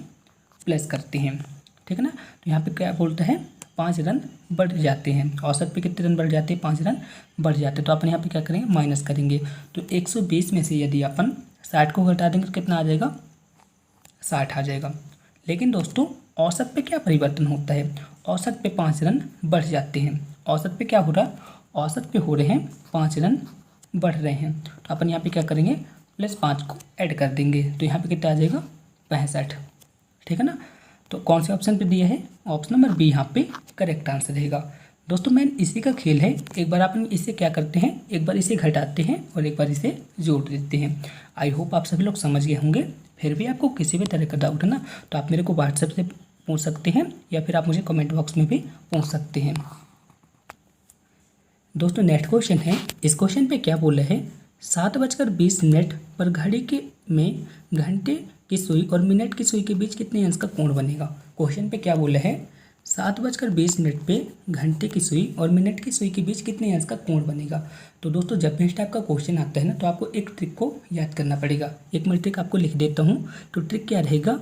प्लस करते हैं। ठीक है ना, तो यहाँ पे क्या बोलता है 5 रन बढ़ जाते हैं, औसत पे कितने रन बढ़ जाते हैं, 5 रन बढ़ जाते हैं। तो अपन यहाँ पे क्या करेंगे, माइनस करेंगे। तो 120 में से यदि अपन 60 को घटा देंगे तो कितना आ जाएगा, 60 आ जाएगा। लेकिन दोस्तों औसत पे क्या परिवर्तन होता है, औसत पे 5 रन बढ़ जाते हैं। औसत पे क्या हो रहा है, औसत पे हो रहे हैं 5 रन बढ़ रहे हैं। तो अपन यहाँ पे क्या करेंगे, +5 को ऐड कर देंगे तो यहाँ पे कितना आ जाएगा, 65। ठीक है ना, तो कौन से ऑप्शन पे दिया है, ऑप्शन नंबर बी यहाँ पे करेक्ट आंसर रहेगा। दोस्तों मैन इसी का खेल है, एक बार अपन इसे क्या करते हैं, एक बार इसे घटाते हैं और एक बार इसे जोड़ देते हैं। आई होप आप सभी लोग समझ गए होंगे। फिर भी आपको किसी भी तरह का डाउट है ना तो आप मेरे को व्हाट्सएप से पूछ सकते हैं या फिर आप मुझे कमेंट बॉक्स में भी पूछ सकते हैं। दोस्तों नेक्स्ट क्वेश्चन है, इस क्वेश्चन पे क्या बोला है, 7:20 पर घड़ी के में घंटे की सुई और मिनट की सुई के बीच कितने अंश का कोण बनेगा। क्वेश्चन पे क्या बोला है, 7:20 पे घंटे की सुई और मिनट की सुई के बीच कितने अंश का कोण बनेगा। तो दोस्तों जब भी इस टाइप का क्वेश्चन आता है ना तो आपको एक ट्रिक को याद करना पड़ेगा। एक मैं ट्रिक आपको लिख देता हूँ। तो ट्रिक क्या रहेगा,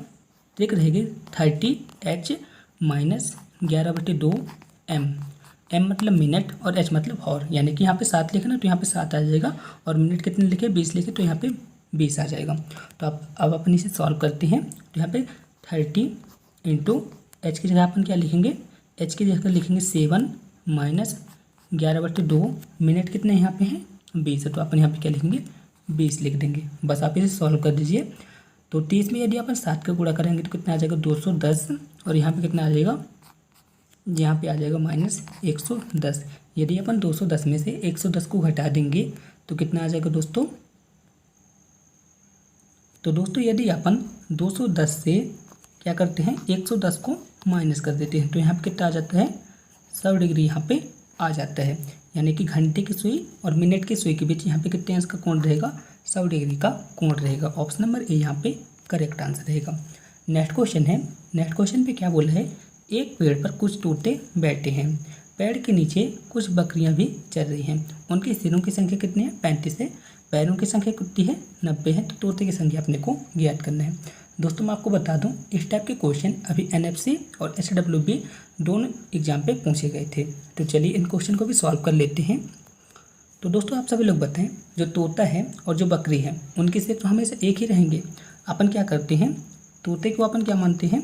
ट्रिक रहेगी 30H - 11/2 M। M मतलब मिनट और H मतलब हॉर, यानी कि यहाँ पे 7 लिखे ना तो यहाँ पे 7 आ जाएगा और मिनट कितने लिखे, 20 लिखे तो यहाँ पे 20 आ जाएगा। तो अब अपन इसे सॉल्व करते हैं। तो यहाँ पे 30 × H की जगह अपन क्या लिखेंगे, H की जगह लिखेंगे 7 - 11/2। मिनट कितने यहाँ पे हैं, 20 है, तो अपन यहाँ पे क्या लिखेंगे, 20 लिख देंगे। बस आप इसे सॉल्व कर दीजिए। तो 30 में यदि अपन 7 का गुणा करेंगे तो कितना आ जाएगा, 210। और यहाँ पे कितना आ जाएगा, यहाँ पे आ जाएगा -110। यदि अपन 210 में से 110 को घटा देंगे तो कितना आ जाएगा दोस्तों। तो दोस्तों यदि अपन 210 से क्या करते हैं, 110 को माइनस कर देते हैं तो यहाँ पे कितना आ जाता है, 100 डिग्री यहाँ पे आ जाता है। यानी कि घंटे की सुई और मिनट की सुई के बीच यहाँ पे कितने अंश का कोण रहेगा, 100 डिग्री का कोण रहेगा। ऑप्शन नंबर ए यहाँ पे करेक्ट आंसर रहेगा। नेक्स्ट क्वेश्चन है, नेक्स्ट क्वेश्चन पे क्या बोला है, एक पेड़ पर कुछ तोते बैठे हैं, पेड़ के नीचे कुछ बकरियां भी चल रही हैं, उनके सिरों की संख्या कितनी है, 35 है, पैरों की संख्या कितनी है, 90 है। तो तोते की संख्या अपने को ज्ञात करना है। दोस्तों मैं आपको बता दूं इस टाइप के क्वेश्चन अभी NFC और SWB दोनों एग्जाम पे पूछे गए थे। तो चलिए इन क्वेश्चन को भी सॉल्व कर लेते हैं। तो दोस्तों आप सभी लोग बताएं, जो तोता है और जो बकरी है उनके सिर तो हमेशा एक ही रहेंगे। अपन क्या करते हैं, तोते को अपन क्या मानते हैं,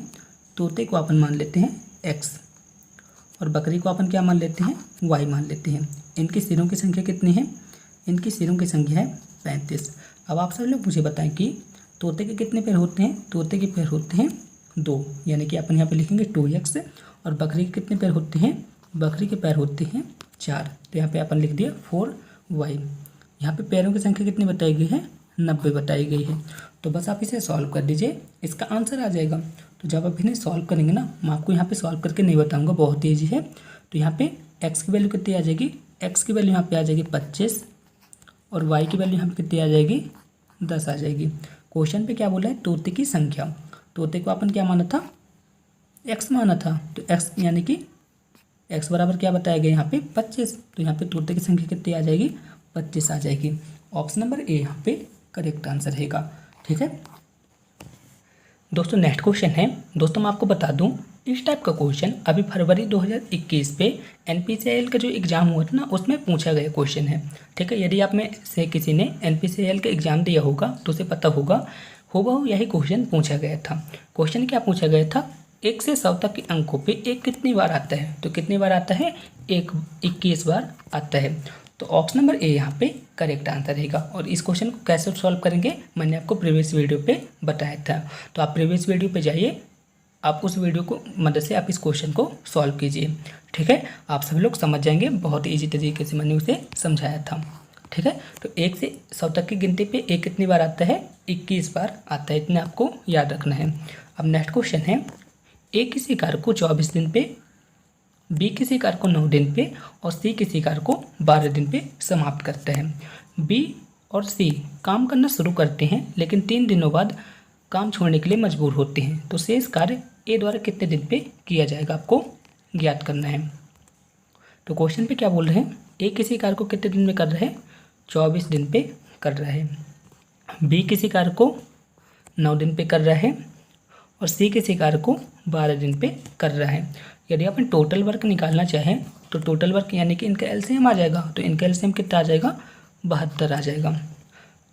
तोते को अपन मान लेते हैं X और बकरी को अपन क्या मान लेते हैं, Y मान लेते हैं। इनकी सिरों की संख्या कितनी है, इनकी सिरों की संख्या है 35। अब आप सभी लोग मुझे बताएं कि तोते के कितने पैर होते हैं, तोते के पैर होते हैं 2, यानी कि अपन यहाँ पे लिखेंगे 2X। और बकरी के कितने पैर होते हैं, बकरी के पैर होते हैं 4, तो यहाँ पे अपन लिख दिया 4Y। यहाँ पे पैरों की संख्या कितनी बताई गई है, 90 बताई गई है। तो बस आप इसे सॉल्व कर दीजिए, इसका आंसर आ जाएगा। तो जब आप इन्हें सॉल्व करेंगे ना, मैं आपको यहाँ पे सॉल्व करके नहीं बताऊँगा, बहुत ईजी है। तो यहाँ पे X की वैल्यू कितनी आ जाएगी, X की वैल्यू यहाँ पे आ जाएगी 25 और Y की वैल्यू यहाँ पे कितनी आ जाएगी, 10 आ जाएगी। क्वेश्चन पे क्या बोला है, तोते की संख्या, तोते को अपन क्या माना था, X माना था। तो X यानी कि X बराबर क्या बताया गया यहाँ पे 25। तो यहाँ पे तोते की संख्या कितनी आ जाएगी, 25 आ जाएगी। ऑप्शन नंबर ए यहाँ पे करेक्ट आंसर रहेगा। ठीक है दोस्तों, नेक्स्ट क्वेश्चन है। दोस्तों मैं आपको बता दूं इस टाइप का क्वेश्चन अभी फरवरी 2021 पे NPCIL का जो एग्ज़ाम हुआ था ना उसमें पूछा गया क्वेश्चन है। ठीक है, यदि आप में से किसी ने NPCIL का एग्ज़ाम दिया होगा तो उसे पता होगा, हूबहू यही क्वेश्चन पूछा गया था। क्वेश्चन क्या पूछा गया था, 1 से 100 तक के अंकों पे 1 कितनी बार आता है, तो कितनी बार आता है, 21 बार आता है। तो ऑप्शन नंबर ए यहाँ पे करेक्ट आंसर रहेगा। और इस क्वेश्चन को कैसे सॉल्व करेंगे मैंने आपको प्रीवियस वीडियो पे बताया था, तो आप प्रीवियस वीडियो पे जाइए, आप उस वीडियो को मदद से आप इस क्वेश्चन को सॉल्व कीजिए। ठीक है, आप सभी लोग समझ जाएंगे, बहुत ईजी तरीके से मैंने उसे समझाया था। ठीक है, तो 1 से 100 तक की गिनती पे 1 कितनी बार आता है, 21 बार आता है, इतना आपको याद रखना है। अब नेक्स्ट क्वेश्चन है, ए किसी कार्य को 24 दिन पे, बी किसी कार्य को 9 दिन पे और सी किसी कार्य को 12 दिन पे समाप्त करता है। बी और सी काम करना शुरू करते हैं लेकिन 3 दिनों बाद काम छोड़ने के लिए मजबूर होते हैं, तो शेष कार्य ए द्वारा कितने दिन पे किया जाएगा आपको ज्ञात करना है। तो क्वेश्चन पे क्या बोल रहे हैं, ए किसी कार्य को कितने दिन में कर रहा है, 24 दिन पे कर रहा है। बी किसी कार्य को 9 दिन पे कर रहा है और सी किसी कार्य को 12 दिन पे कर रहा है। यदि अपन टोटल वर्क निकालना चाहें तो टोटल वर्क यानी कि इनका एलसीएम आ जाएगा, तो इनका एलसीएम कितना आ जाएगा, 72 आ जाएगा।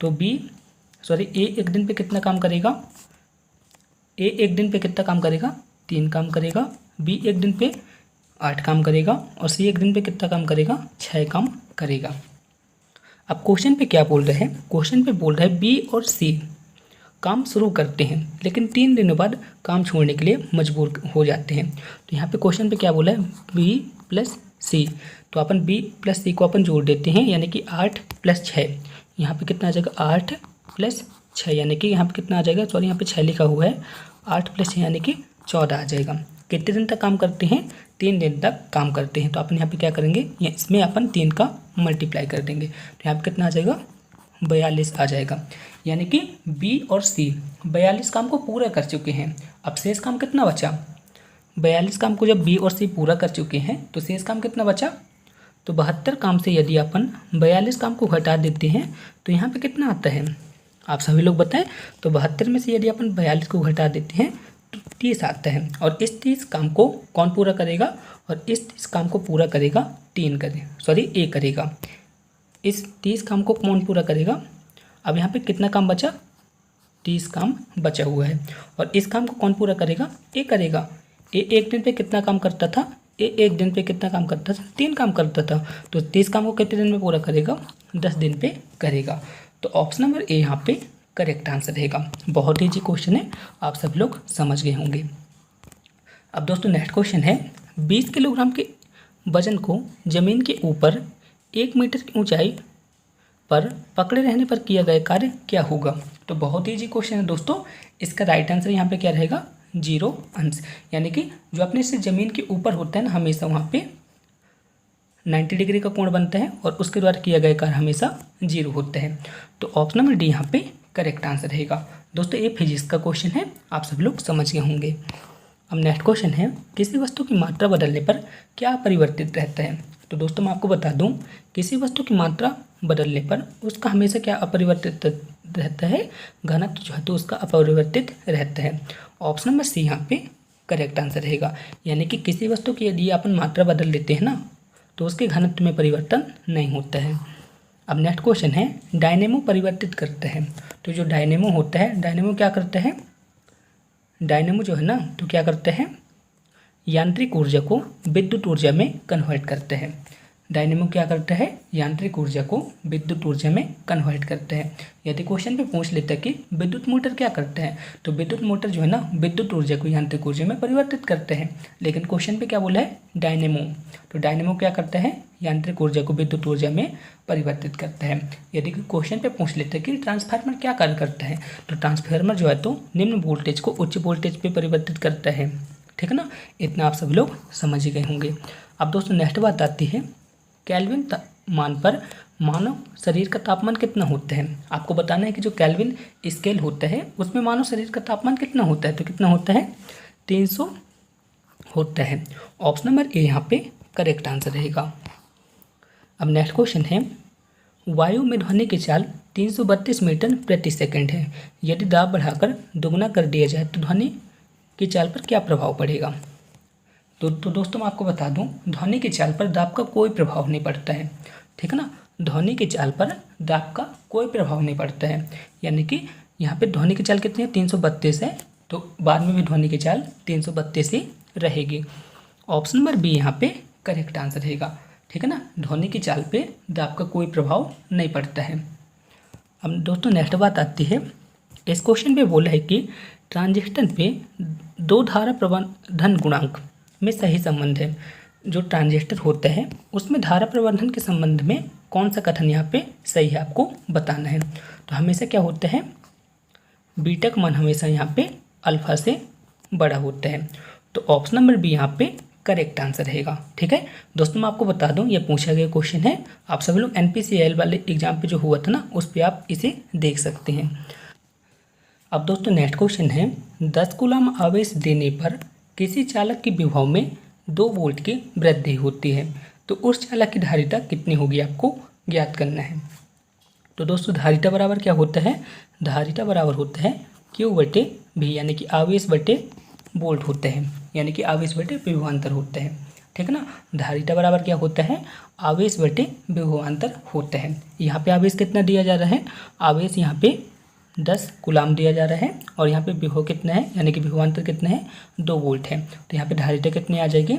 तो ए एक दिन पे कितना काम करेगा, ए एक दिन पे कितना काम करेगा, 3 काम करेगा। बी एक दिन पे 8 काम करेगा और सी एक दिन पे कितना काम करेगा, 6 काम करेगा। अब क्वेश्चन पे क्या बोल रहे हैं, क्वेश्चन पे बोल रहे हैं बी और सी काम शुरू करते हैं लेकिन 3 दिनों बाद काम छोड़ने के लिए मजबूर हो जाते हैं। तो यहाँ पे क्वेश्चन पे क्या बोला है, बी प्लस सी, तो अपन बी प्लस सी को अपन जोड़ देते हैं यानी कि 8 + 6, यहाँ पे कितना आ जाएगा, 8 + 6 यानी कि यहाँ पे कितना आ जाएगा, सॉरी यहाँ पे 6 लिखा हुआ है, 8 + 6 यानी कि 14 आ जाएगा। कितने दिन तक काम करते हैं, 3 दिन तक काम करते हैं। तो अपन यहाँ पे क्या करेंगे, इसमें अपन 3 का मल्टीप्लाई कर देंगे, तो यहाँ पे कितना आ जाएगा, 42 आ जाएगा। यानी कि बी और सी 42 काम को पूरा कर चुके हैं। अब शेष काम कितना बचा, 42 काम को जब बी और सी पूरा कर चुके हैं तो शेष काम कितना बचा, तो 72 काम से यदि अपन 42 काम को घटा देते हैं तो यहाँ पे कितना आता है, आप सभी लोग बताएं। तो 72 में से यदि अपन 42 को घटा देते हैं तो 30 आता है, और इस 30 काम को कौन पूरा करेगा, और इस 30 काम को पूरा करेगा ए करेगा। इस 30 काम को कौन पूरा करेगा। अब यहाँ पे कितना काम बचा, 30 काम बचा हुआ है, और इस काम को कौन पूरा करेगा, ए करेगा। ए एक दिन पे कितना काम करता था, एक दिन पे कितना काम करता था, 3 काम करता था, तो 30 काम को कितने दिन में पूरा करेगा, 10 दिन पे करेगा। तो ऑप्शन नंबर ए यहाँ पे करेक्ट आंसर रहेगा। बहुत ही इजी क्वेश्चन है, आप सब लोग समझ गए होंगे। अब दोस्तों नेक्स्ट क्वेश्चन है, 20 किलोग्राम के वजन को जमीन के ऊपर 1 मीटर की ऊंचाई पर पकड़े रहने पर किया गया कार्य क्या होगा। तो बहुत ही इजी क्वेश्चन है दोस्तों, इसका राइट आंसर यहाँ पे क्या रहेगा, 0 अंश, यानी कि जो अपने से ज़मीन के ऊपर होता है ना, हमेशा वहाँ पे 90 डिग्री का कोण बनता है और उसके द्वारा किया गया कार्य हमेशा 0 होता है। तो ऑप्शन नंबर डी यहाँ पे करेक्ट आंसर रहेगा। दोस्तों ये फिजिक्स का क्वेश्चन है, आप सब लोग समझ गए होंगे। अब नेक्स्ट क्वेश्चन है, किसी वस्तु की मात्रा बदलने पर क्या परिवर्तित रहता है। तो दोस्तों मैं आपको बता दूं, किसी वस्तु की मात्रा बदलने पर उसका हमेशा क्या अपरिवर्तित रहता है, घनत्व जो है तो उसका अपरिवर्तित रहता है। ऑप्शन नंबर सी यहाँ पे करेक्ट आंसर रहेगा। यानी कि किसी वस्तु की यदि अपन मात्रा बदल देते हैं ना तो उसके घनत्व में परिवर्तन नहीं होता है। अब नेक्स्ट क्वेश्चन है, डायनेमो परिवर्तित करता है। तो जो डायनेमो होता है, डायनेमो क्या करता है, डायनेमो जो है ना तो क्या करता है, यांत्रिक ऊर्जा को विद्युत ऊर्जा में कन्वर्ट करता है। डायनेमो क्या करता है, यांत्रिक ऊर्जा को विद्युत ऊर्जा में कन्वर्ट करता है। यदि क्वेश्चन पे पूछ लेता है कि विद्युत मोटर क्या करता है, तो विद्युत मोटर जो है ना विद्युत ऊर्जा को यांत्रिक ऊर्जा में परिवर्तित करते हैं। लेकिन क्वेश्चन पे क्या बोला है, डायनेमो, तो डायनेमो क्या करता है, यांत्रिक ऊर्जा को विद्युत ऊर्जा में परिवर्तित करता है। यदि क्वेश्चन पे पूछ लेते हैं कि ट्रांसफार्मर क्या कार्य करता है, तो ट्रांसफार्मर जो है तो निम्न वोल्टेज को उच्च वोल्टेज पे परिवर्तित करता है। ठीक है ना, इतना आप सभी लोग समझ ही गए होंगे। अब दोस्तों नेक्स्ट बात आती है, केल्विन मान पर मानव शरीर का तापमान कितना होता है। आपको बताना है कि जो केल्विन स्केल होता है उसमें मानव शरीर का तापमान कितना होता है, तो कितना होता है, 300 होता है। ऑप्शन नंबर ए यहाँ पे करेक्ट आंसर रहेगा। अब नेक्स्ट क्वेश्चन है, वायु में ध्वनि की चाल 332 मीटर प्रति सेकंड है। यदि दाब बढ़ाकर दोगुना कर दिया जाए तो ध्वनि की चाल पर क्या प्रभाव पड़ेगा। तो दोस्तों मैं आपको बता दूं, ध्वनि की चाल पर दाब का कोई प्रभाव नहीं पड़ता है। ठीक है ना, ध्वनि की चाल पर दाब का कोई प्रभाव नहीं पड़ता है। यानी कि यहाँ पे ध्वनि की चाल कितनी है, 332 है, तो बाद में भी ध्वनि की चाल 332 ही रहेगी। ऑप्शन नंबर बी यहाँ पे करेक्ट आंसर रहेगा। ठीक है ना, ध्वनि की चाल पे दाब का कोई प्रभाव नहीं पड़ता है। अब दोस्तों नेक्स्ट बात आती है, इस क्वेश्चन पे बोला है कि ट्रांजिस्टर पे 2 धारा प्रबंधन गुणांक में सही संबंध है। जो ट्रांजिस्टर होता है उसमें धारा प्रबंधन के संबंध में कौन सा कथन यहाँ पे सही है आपको बताना है। तो हमेशा क्या होता है, बीटा का मान हमेशा यहाँ पे अल्फा से बड़ा होता है। तो ऑप्शन नंबर बी यहाँ पे करेक्ट आंसर रहेगा। ठीक है दोस्तों, मैं आपको बता दूं ये पूछा गया क्वेश्चन है, आप सभी लोग NPCL वाले एग्जाम पे जो हुआ था ना उस पर आप इसे देख सकते हैं। अब दोस्तों नेक्स्ट क्वेश्चन है 10 कूलम आवेश देने पर किसी चालक के विभव में 2 वोल्ट की वृद्धि होती है, तो उस चालक की धारिता कितनी होगी आपको ज्ञात करना है। तो दोस्तों धारिता बराबर क्या होता है, धारिता बराबर होता है Q/V, यानी कि आवेश बटे वोल्ट होते हैं, यानी कि आवेश बटे विभवांतर होते हैं। ठीक है ना, धारिता बराबर क्या होता है, आवेश बटे विभवांतर होता है। यहाँ पे आवेश कितना दिया जा रहा है, आवेश यहाँ पे 10 कूलम दिया जा रहा है और यहाँ पे विभव कितना है, यानी कि विभवांतर कितना है 2 वोल्ट है। तो यहाँ पे धारिता कितनी आ जाएगी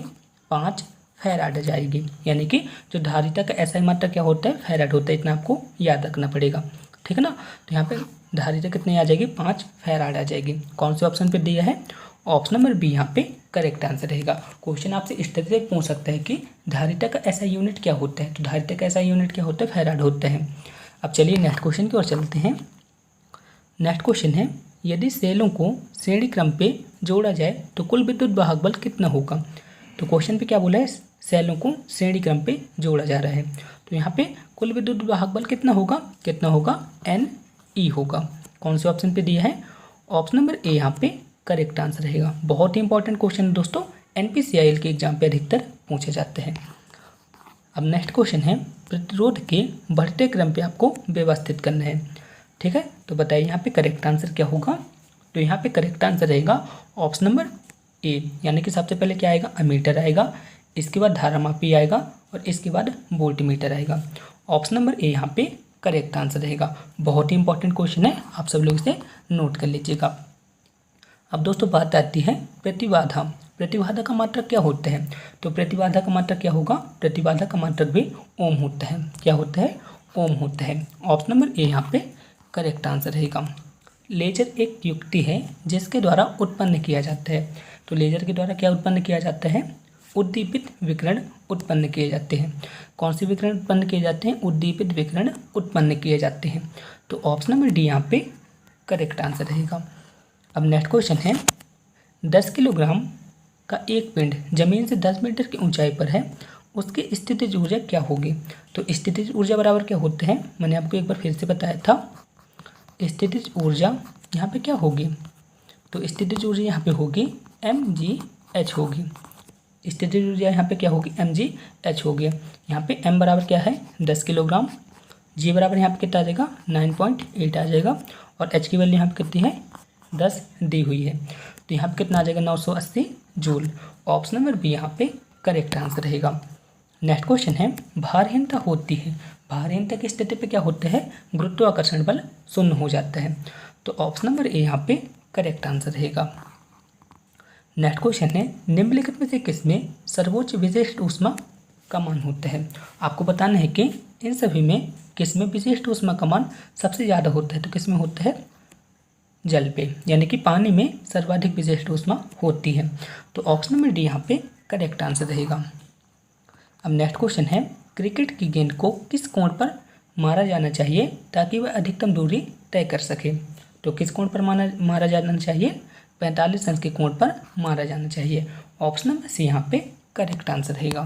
5 फैराड आ जाएगी, यानी कि जो धारिता का SI मात्रा क्या होता है फैराड होता है, इतना आपको याद रखना पड़ेगा। ठीक है ना, तो यहाँ पे धारिता कितनी आ जाएगी 5 फैराड आ जाएगी। कौन से ऑप्शन पे दिया है, ऑप्शन नंबर बी यहाँ पे करेक्ट आंसर रहेगा। क्वेश्चन आपसे इस तरह से पूछ सकता है कि धारिता का SI यूनिट क्या होता है, तो धारिता का SI यूनिट क्या होता है फैराड होता है। अब चलिए नेक्स्ट क्वेश्चन की ओर चलते हैं। नेक्स्ट क्वेश्चन है यदि सेलों को श्रेणी क्रम पे जोड़ा जाए तो कुल विद्युत वाहक बल कितना होगा। तो क्वेश्चन पे क्या बोला है, सेलों को श्रेणी क्रम पे जोड़ा जा रहा है, तो यहाँ पे कुल विद्युत वाहक बल कितना होगा NE होगा। कौन से ऑप्शन पे दिया है, ऑप्शन नंबर ए यहाँ पे करेक्ट आंसर रहेगा। बहुत ही इंपॉर्टेंट क्वेश्चन है दोस्तों, NPCIL के एग्जाम पे अधिकतर पूछे जाते हैं। अब नेक्स्ट क्वेश्चन है प्रतिरोध के बढ़ते क्रम पे आपको व्यवस्थित करना है। ठीक है, तो बताइए यहाँ पे करेक्ट आंसर क्या होगा। तो यहाँ पे करेक्ट आंसर रहेगा ऑप्शन नंबर ए, यानी कि सबसे पहले क्या आएगा अमीटर आएगा, इसके बाद धारामापी आएगा और इसके बाद वोल्टमीटर आएगा। ऑप्शन नंबर ए यहाँ पे करेक्ट आंसर रहेगा। बहुत ही इंपॉर्टेंट क्वेश्चन है, आप सब लोग इसे नोट कर लीजिएगा। अब दोस्तों बात आती है प्रतिबाधा। प्रतिबाधा का मात्रक क्या होता है, तो प्रतिबाधा का मात्रक क्या होगा, प्रतिबाधा का मात्रक भी ओम होता है। क्या होता है, ओम होता है। ऑप्शन नंबर ए यहाँ पे करेक्ट आंसर रहेगा। लेजर एक युक्ति है जिसके द्वारा उत्पन्न किया जाता है, तो लेजर के द्वारा क्या उत्पन्न किया जाता है, उद्दीपित विकिरण उत्पन्न किए जाते हैं। कौन से विकिरण उत्पन्न किए जाते हैं, उद्दीपित विकिरण उत्पन्न किए जाते हैं। तो ऑप्शन नंबर डी यहाँ पे करेक्ट आंसर रहेगा। अब नेक्स्ट क्वेश्चन है 10 किलोग्राम का एक पिंड जमीन से 10 मीटर की ऊंचाई पर है, उसकी स्थितिज ऊर्जा क्या होगी। तो स्थितिज ऊर्जा बराबर क्या होते हैं, मैंने आपको एक बार फिर से बताया था। स्थितिज ऊर्जा यहाँ पे क्या होगी, तो स्थितिज ऊर्जा यहाँ पे होगी mgh होगी। स्थितिज ऊर्जा यहाँ पे क्या होगी mgh होगी। यहाँ पे m बराबर क्या है 10 किलोग्राम, g बराबर यहाँ पे कितना आ जाएगा 9.8 आ जाएगा और h की वैल्यू यहाँ पे कितनी है 10 दी हुई है, तो यहाँ पे कितना आ जाएगा 980 जूल। ऑप्शन नंबर बी यहाँ पे करेक्ट आंसर रहेगा। नेक्स्ट क्वेश्चन है भारहीनता होती है, भारहीनता की स्थिति पे क्या होता है, गुरुत्वाकर्षण बल शून्य हो जाता है, तो ऑप्शन नंबर ए यहाँ पे करेक्ट आंसर रहेगा। नेक्स्ट क्वेश्चन है निम्नलिखित में से किसमें सर्वोच्च विशिष्ट ऊष्मा का मान होता है। आपको बताना है कि इन सभी में किसमें विशिष्ट ऊष्मा का मान सबसे ज़्यादा होता है, तो किसमें होता है जल पे, यानी कि पानी में सर्वाधिक विशिष्ट ऊष्मा होती है, तो ऑप्शन नंबर डी यहाँ पे करेक्ट आंसर रहेगा। अब नेक्स्ट क्वेश्चन है क्रिकेट की गेंद को किस कोण पर मारा जाना चाहिए ताकि वह अधिकतम दूरी तय कर सके। तो किस कोण पर मारा जाना चाहिए, 45 अंश के कोण पर मारा जाना चाहिए। ऑप्शन नंबर सी यहाँ पे करेक्ट आंसर रहेगा।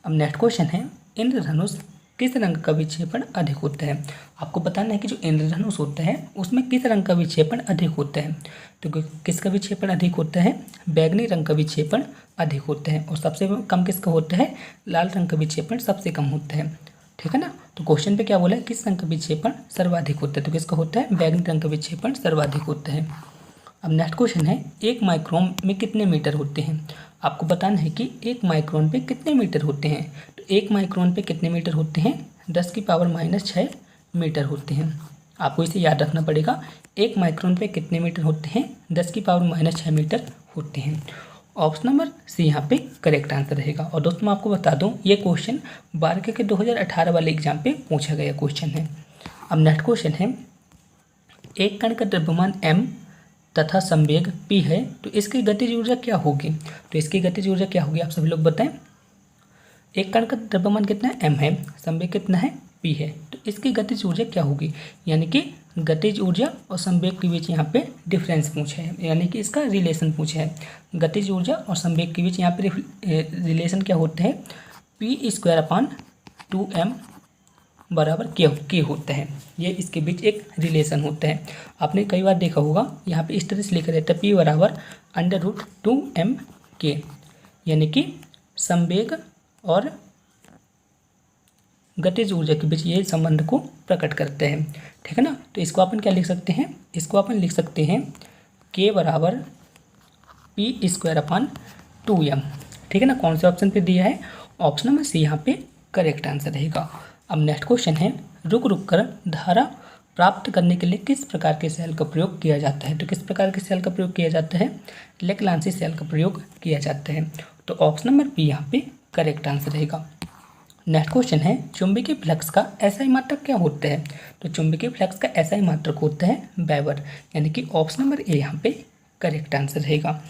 अब नेक्स्ट क्वेश्चन है इंद्रधनुष किस रंग का विक्षेपण अधिक होता है। आपको बताना है कि जो इंद्रधनुष होता है उसमें किस रंग का विक्षेपण अधिक होता है, तो किसका विक्षेपण अधिक होता है, बैगनी रंग का विक्षेपण अधिक होता है और सबसे कम किसका होता है, लाल रंग का विक्षेपण सबसे कम होता है। ठीक है ना, तो क्वेश्चन पे क्या बोला है किस रंग का विक्षेपण सर्वाधिक होता है, तो किसका होता है बैगनी रंग का विक्षेपण सर्वाधिक होता है। अब नेक्स्ट क्वेश्चन है 1 माइक्रोन में कितने मीटर होते हैं। आपको बताना है कि 1 माइक्रोन पे कितने मीटर होते हैं, तो 1 माइक्रोन पे कितने मीटर होते हैं 10⁻⁻6 मीटर होते हैं। आपको इसे याद रखना पड़ेगा, 1 माइक्रोन पे कितने मीटर होते हैं 10⁻⁻6 मीटर होते हैं। ऑप्शन नंबर सी यहाँ पे करेक्ट आंसर रहेगा। और दोस्तों मैं आपको बता दूँ ये क्वेश्चन 12 के 2018 वाले एग्जाम पे पूछा गया क्वेश्चन है। अब नेक्स्ट क्वेश्चन है एक कण का द्रव्यमान m तथा संवेग p है, तो इसकी गतिज ऊर्जा क्या होगी, तो इसकी गतिज ऊर्जा क्या होगी आप सभी लोग बताएं। एक कण का द्रव्यमान कितना है m है, संवेग कितना है P है। तो इसकी गतिज ऊर्जा क्या होगी, यानी कि गतिज ऊर्जा और संवेग के बीच यहाँ पे डिफरेंस पूछा है, यानी कि इसका रिलेशन पूछा है। गतिज ऊर्जा और संवेग के बीच यहाँ पे रिलेशन क्या होते हैं, P²/2m बराबर के होता है। ये इसके बीच एक रिलेशन होता है। आपने कई बार देखा होगा यहाँ पे इस तरह से लिखा रहता है P √2m के, यानी कि संवेग और गतिज ऊर्जा के बीच ये संबंध को प्रकट करते हैं, ठीक है ना। तो इसको अपन क्या लिख सकते हैं, इसको अपन लिख सकते हैं K बराबर P²/2m, ठीक है ना। कौन से ऑप्शन पे दिया है, ऑप्शन नंबर सी यहाँ पे करेक्ट आंसर रहेगा। अब नेक्स्ट क्वेश्चन है, रुक रुक कर धारा प्राप्त करने के लिए किस प्रकार के सेल का प्रयोग किया जाता है। तो किस प्रकार के सेल का प्रयोग किया जाता है, लेक्लांसी सेल का प्रयोग किया जाता है। तो ऑप्शन नंबर बी यहाँ पे करेक्ट आंसर रहेगा। नेक्स्ट क्वेश्चन है, चुंबकीय फ्लक्स का एसआई मात्रक क्या होता है। तो चुंबकीय फ्लक्स का एसआई मात्रक होता है वेबर, यानी कि ऑप्शन नंबर ए यहाँ पे करेक्ट आंसर रहेगा।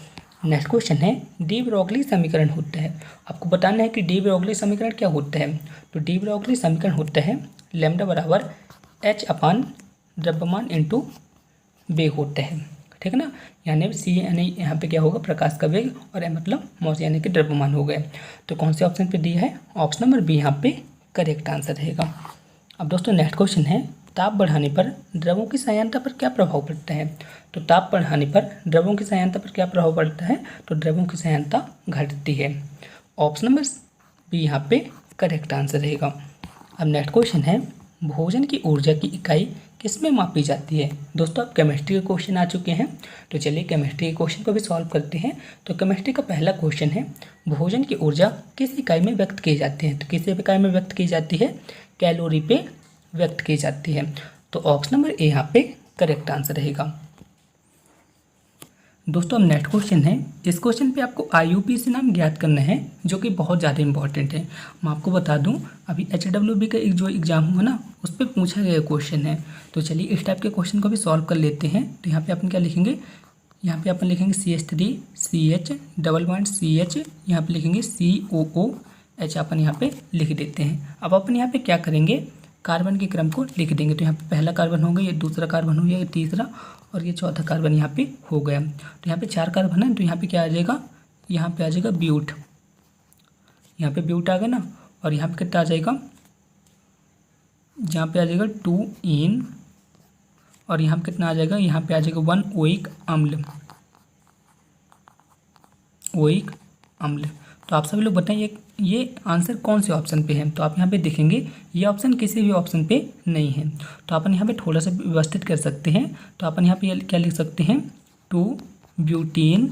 नेक्स्ट क्वेश्चन है, डी ब्रोगली समीकरण होता है। आपको बताना है कि डी ब्रोगली समीकरण क्या होता है। तो डी ब्रोगली समीकरण होता है लैम्डा बराबर H/, द्रव्यमान इंटू वेग होता है, ठीक है ना। यानी सी यानी यहाँ पे क्या होगा, प्रकाश का वेग, और मतलब मॉस यानी कि द्रव्यमान हो गए। तो कौन से ऑप्शन पे दिया है, ऑप्शन नंबर बी यहाँ पे करेक्ट आंसर रहेगा। अब दोस्तों नेक्स्ट क्वेश्चन है, ताप बढ़ाने पर द्रवों की सांद्रता पर क्या प्रभाव पड़ता है। तो ताप बढ़ाने पर द्रवों की सांद्रता पर क्या प्रभाव पड़ता है, तो द्रवों की सांद्रता घटती है। ऑप्शन नंबर बी यहाँ पे करेक्ट आंसर रहेगा। अब नेक्स्ट क्वेश्चन है, भोजन की ऊर्जा की इकाई किसमें मापी जाती है। दोस्तों अब केमिस्ट्री के क्वेश्चन आ चुके हैं, तो चलिए केमिस्ट्री के क्वेश्चन को भी सॉल्व करते हैं। तो केमिस्ट्री का पहला क्वेश्चन है, भोजन की ऊर्जा किस इकाई में व्यक्त की जाती है। तो किस इकाई में व्यक्त की जाती है, कैलोरी पे व्यक्त की जाती है। तो ऑप्शन नंबर ए यहाँ पे करेक्ट आंसर रहेगा। दोस्तों अब नेक्स्ट क्वेश्चन है, इस क्वेश्चन पे आपको IUPAC नाम ज्ञात करना है, जो कि बहुत ज़्यादा इंपॉर्टेंट है। मैं आपको बता दूं, अभी HWB का एक जो एग्जाम हुआ ना, उस पर पूछा गया क्वेश्चन है। तो चलिए इस टाइप के क्वेश्चन को भी सॉल्व कर लेते हैं। तो यहाँ पे अपन क्या लिखेंगे, यहाँ पे अपन लिखेंगे CH3CH CH, यहाँ पे लिखेंगे COOH, अपन यहाँ पे लिख देते हैं। अब अपन यहाँ पे क्या करेंगे, कार्बन के क्रम को लिख देंगे। तो यहाँ पे पहला कार्बन हो गया, ये दूसरा कार्बन हो गया, ये तीसरा, और ये चौथा कार्बन यहाँ पे हो गया। तो यहाँ पे 4 कार्बन है, तो यहाँ पे क्या आ जाएगा, यहाँ पे आ जाएगा ब्यूट, यहाँ पे ब्यूट आ गया ना। और यहाँ पे कितना आ जाएगा, यहाँ पे आ जाएगा 2 इन, और यहाँ पे कितना आ जाएगा, यहाँ पे आ जाएगा 1 ओइक अम्ल, ओइक अम्ल। तो आप सभी लोग बताइए ये आंसर कौन से ऑप्शन पे है। तो आप यहाँ पे देखेंगे ये ऑप्शन किसी भी ऑप्शन पे नहीं है। तो अपन यहाँ पे थोड़ा सा व्यवस्थित कर सकते हैं। तो अपन यहाँ पे क्या लिख सकते हैं, 2 ब्यूटेन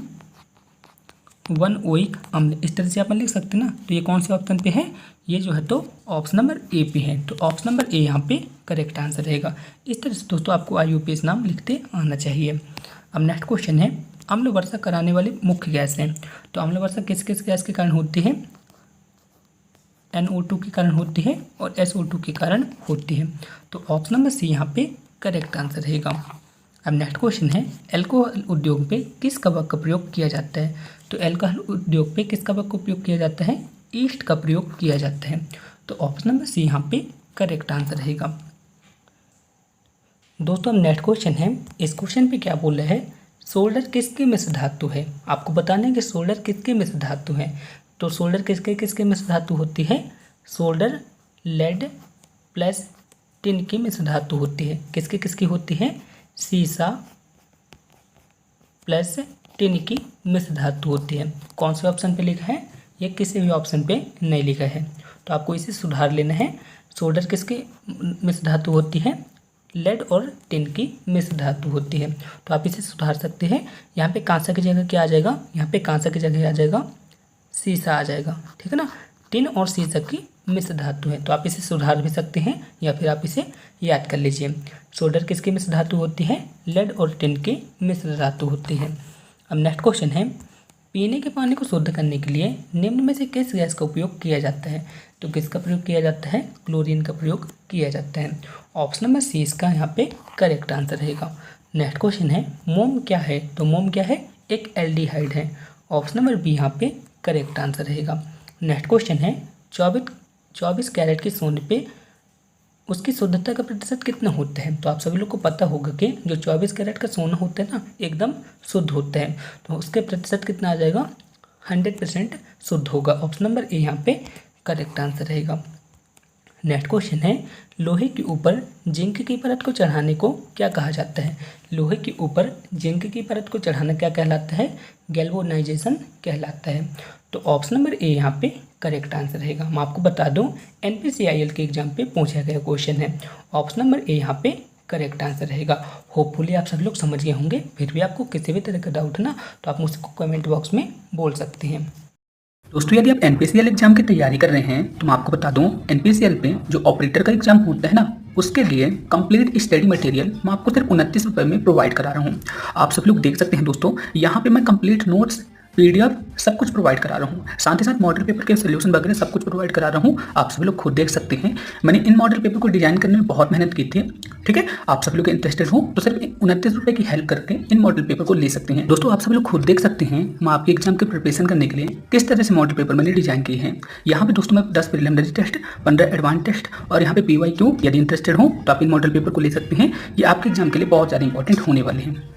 1 ओइक अम्ल, इस तरह से अपन लिख सकते हैं ना। तो ये कौन से ऑप्शन पे है, ये जो है तो ऑप्शन नंबर ए पे है। तो ऑप्शन नंबर ए यहाँ पे करेक्ट आंसर रहेगा। इस तरह से दोस्तों आपको IUPAC नाम लिखते आना चाहिए। अब नेक्स्ट क्वेश्चन है, अम्ल वर्षा कराने वाली मुख्य गैस है। तो अम्ल वर्षा किस किस गैस के कारण होती है, NO2 के कारण होती है और SO2 के कारण होती है। तो ऑप्शन नंबर सी यहाँ पे करेक्ट आंसर रहेगा। अब नेक्स्ट क्वेश्चन है, अल्कोहल उद्योग पे किस कवक का प्रयोग किया जाता है। तो अल्कोहल उद्योग पे किस कवक का उपयोग किया जाता है, ईस्ट का प्रयोग किया जाता है। तो ऑप्शन नंबर सी यहाँ पे करेक्ट आंसर रहेगा। दोस्तों अब नेक्स्ट क्वेश्चन है, इस क्वेश्चन पे क्या बोल रहा है, सोल्डर किसके मिश्र धातु है। आपको बताना है कि सोल्डर किसके मिश्र धातु है। तो सोल्डर किसके किसके मिश्र धातु होती है, सोल्डर लेड प्लस टिन की मिश्र धातु होती है। किसकी किसकी होती है, सीसा प्लस टिन की मिश्र धातु होती है। कौन से ऑप्शन पे लिखा है, ये किसी भी ऑप्शन पे नहीं लिखा है। तो आपको इसे सुधार लेना है। सोल्डर किसकी मिश्र धातु होती है, लेड और टिन की मिश्र धातु होती है। तो आप इसे सुधार सकते हैं। यहाँ पे कांसा की जगह क्या आ जाएगा, यहाँ पे कांसा की जगह आ जाएगा सीसा आ जाएगा, ठीक है ना। टिन और सीसा की मिश्र धातु है। तो आप इसे सुधार भी सकते हैं या फिर आप इसे याद कर लीजिए। सोल्डर किसकी मिश्र धातु होती है, लेड और टिन की मिश्र धातु होती है। अब नेक्स्ट क्वेश्चन है, पीने के पानी को शुद्ध करने के लिए निम्न में से किस गैस का उपयोग किया जाता है। तो किसका प्रयोग किया जाता है, क्लोरीन का प्रयोग किया जाता है। ऑप्शन नंबर सी इसका यहाँ पे करेक्ट आंसर रहेगा। नेक्स्ट क्वेश्चन है, मोम क्या है। तो मोम क्या है, एक एल्डिहाइड है। ऑप्शन नंबर बी यहाँ पे करेक्ट आंसर रहेगा। नेक्स्ट क्वेश्चन है, 24 कैरेट के सोने पे उसकी शुद्धता का प्रतिशत कितना होता है। तो आप सभी लोग को पता होगा कि जो 24 कैरेट का सोना होता है ना, एकदम शुद्ध होता है, तो उसके प्रतिशत कितना आ जाएगा, 100% शुद्ध होगा। ऑप्शन नंबर ए यहाँ पे करेक्ट आंसर रहेगा। नेक्स्ट क्वेश्चन है, लोहे के ऊपर जिंक की परत को चढ़ाने को क्या कहा जाता है। लोहे के ऊपर जिंक की परत को चढ़ाना क्या कहलाता है, गैल्वेनाइजेशन कहलाता है। तो ऑप्शन नंबर ए यहाँ पे करेक्ट आंसर रहेगा। मैं आपको बता दूं, NPCIL के एग्जाम पे पूछा गया क्वेश्चन है। ऑप्शन नंबर ए यहाँ पे करेक्ट आंसर रहेगा। होपफुली आप सभी लोग समझ गए होंगे। फिर भी आपको किसी भी तरह का डाउट है ना, तो आप मुझसे कमेंट बॉक्स में बोल सकते हैं। दोस्तों यदि आप NPCL एग्जाम की तैयारी कर रहे हैं तो मैं आपको बता दूं, NPCL पे जो ऑपरेटर का एग्जाम होता है ना, उसके लिए कंप्लीट स्टडी मटेरियल मैं आपको सिर्फ 29 रुपये में प्रोवाइड करा रहा हूँ। आप सब लोग देख सकते हैं दोस्तों, यहाँ पे मैं कंप्लीट नोट्स, PDF सब कुछ प्रोवाइड करा रहा हूँ। साथ ही साथ मॉडल पेपर के सोल्यूशन वगैरह सब कुछ प्रोवाइड करा रहा हूँ। आप सभी लोग खुद देख सकते हैं, मैंने इन मॉडल पेपर को डिजाइन करने में बहुत मेहनत की थी। ठीक है, आप सभी लोग इंटरेस्टेड हो तो सिर्फ 29 रुपये की हेल्प करके इन मॉडल पेपर को ले सकते हैं। दोस्तों आप सभी लोग खुद देख सकते हैं, मैं आपके एग्जाम की प्रिपरेशन करने के लिए किस तरह से मॉडल पेपर मैंने डिजाइन किए हैं। यहाँ पे दोस्तों मैं 10 प्रीलिमिनरी टेस्ट, 15 एडवांस टेस्ट और यहाँ पे PYQ, यदि इंटरेस्टेड हो तो आप इन मॉडल पेपर को ले सकते हैं। ये आपके एग्जाम के लिए बहुत ज़्यादा इंपॉर्टेंट होने वाले हैं।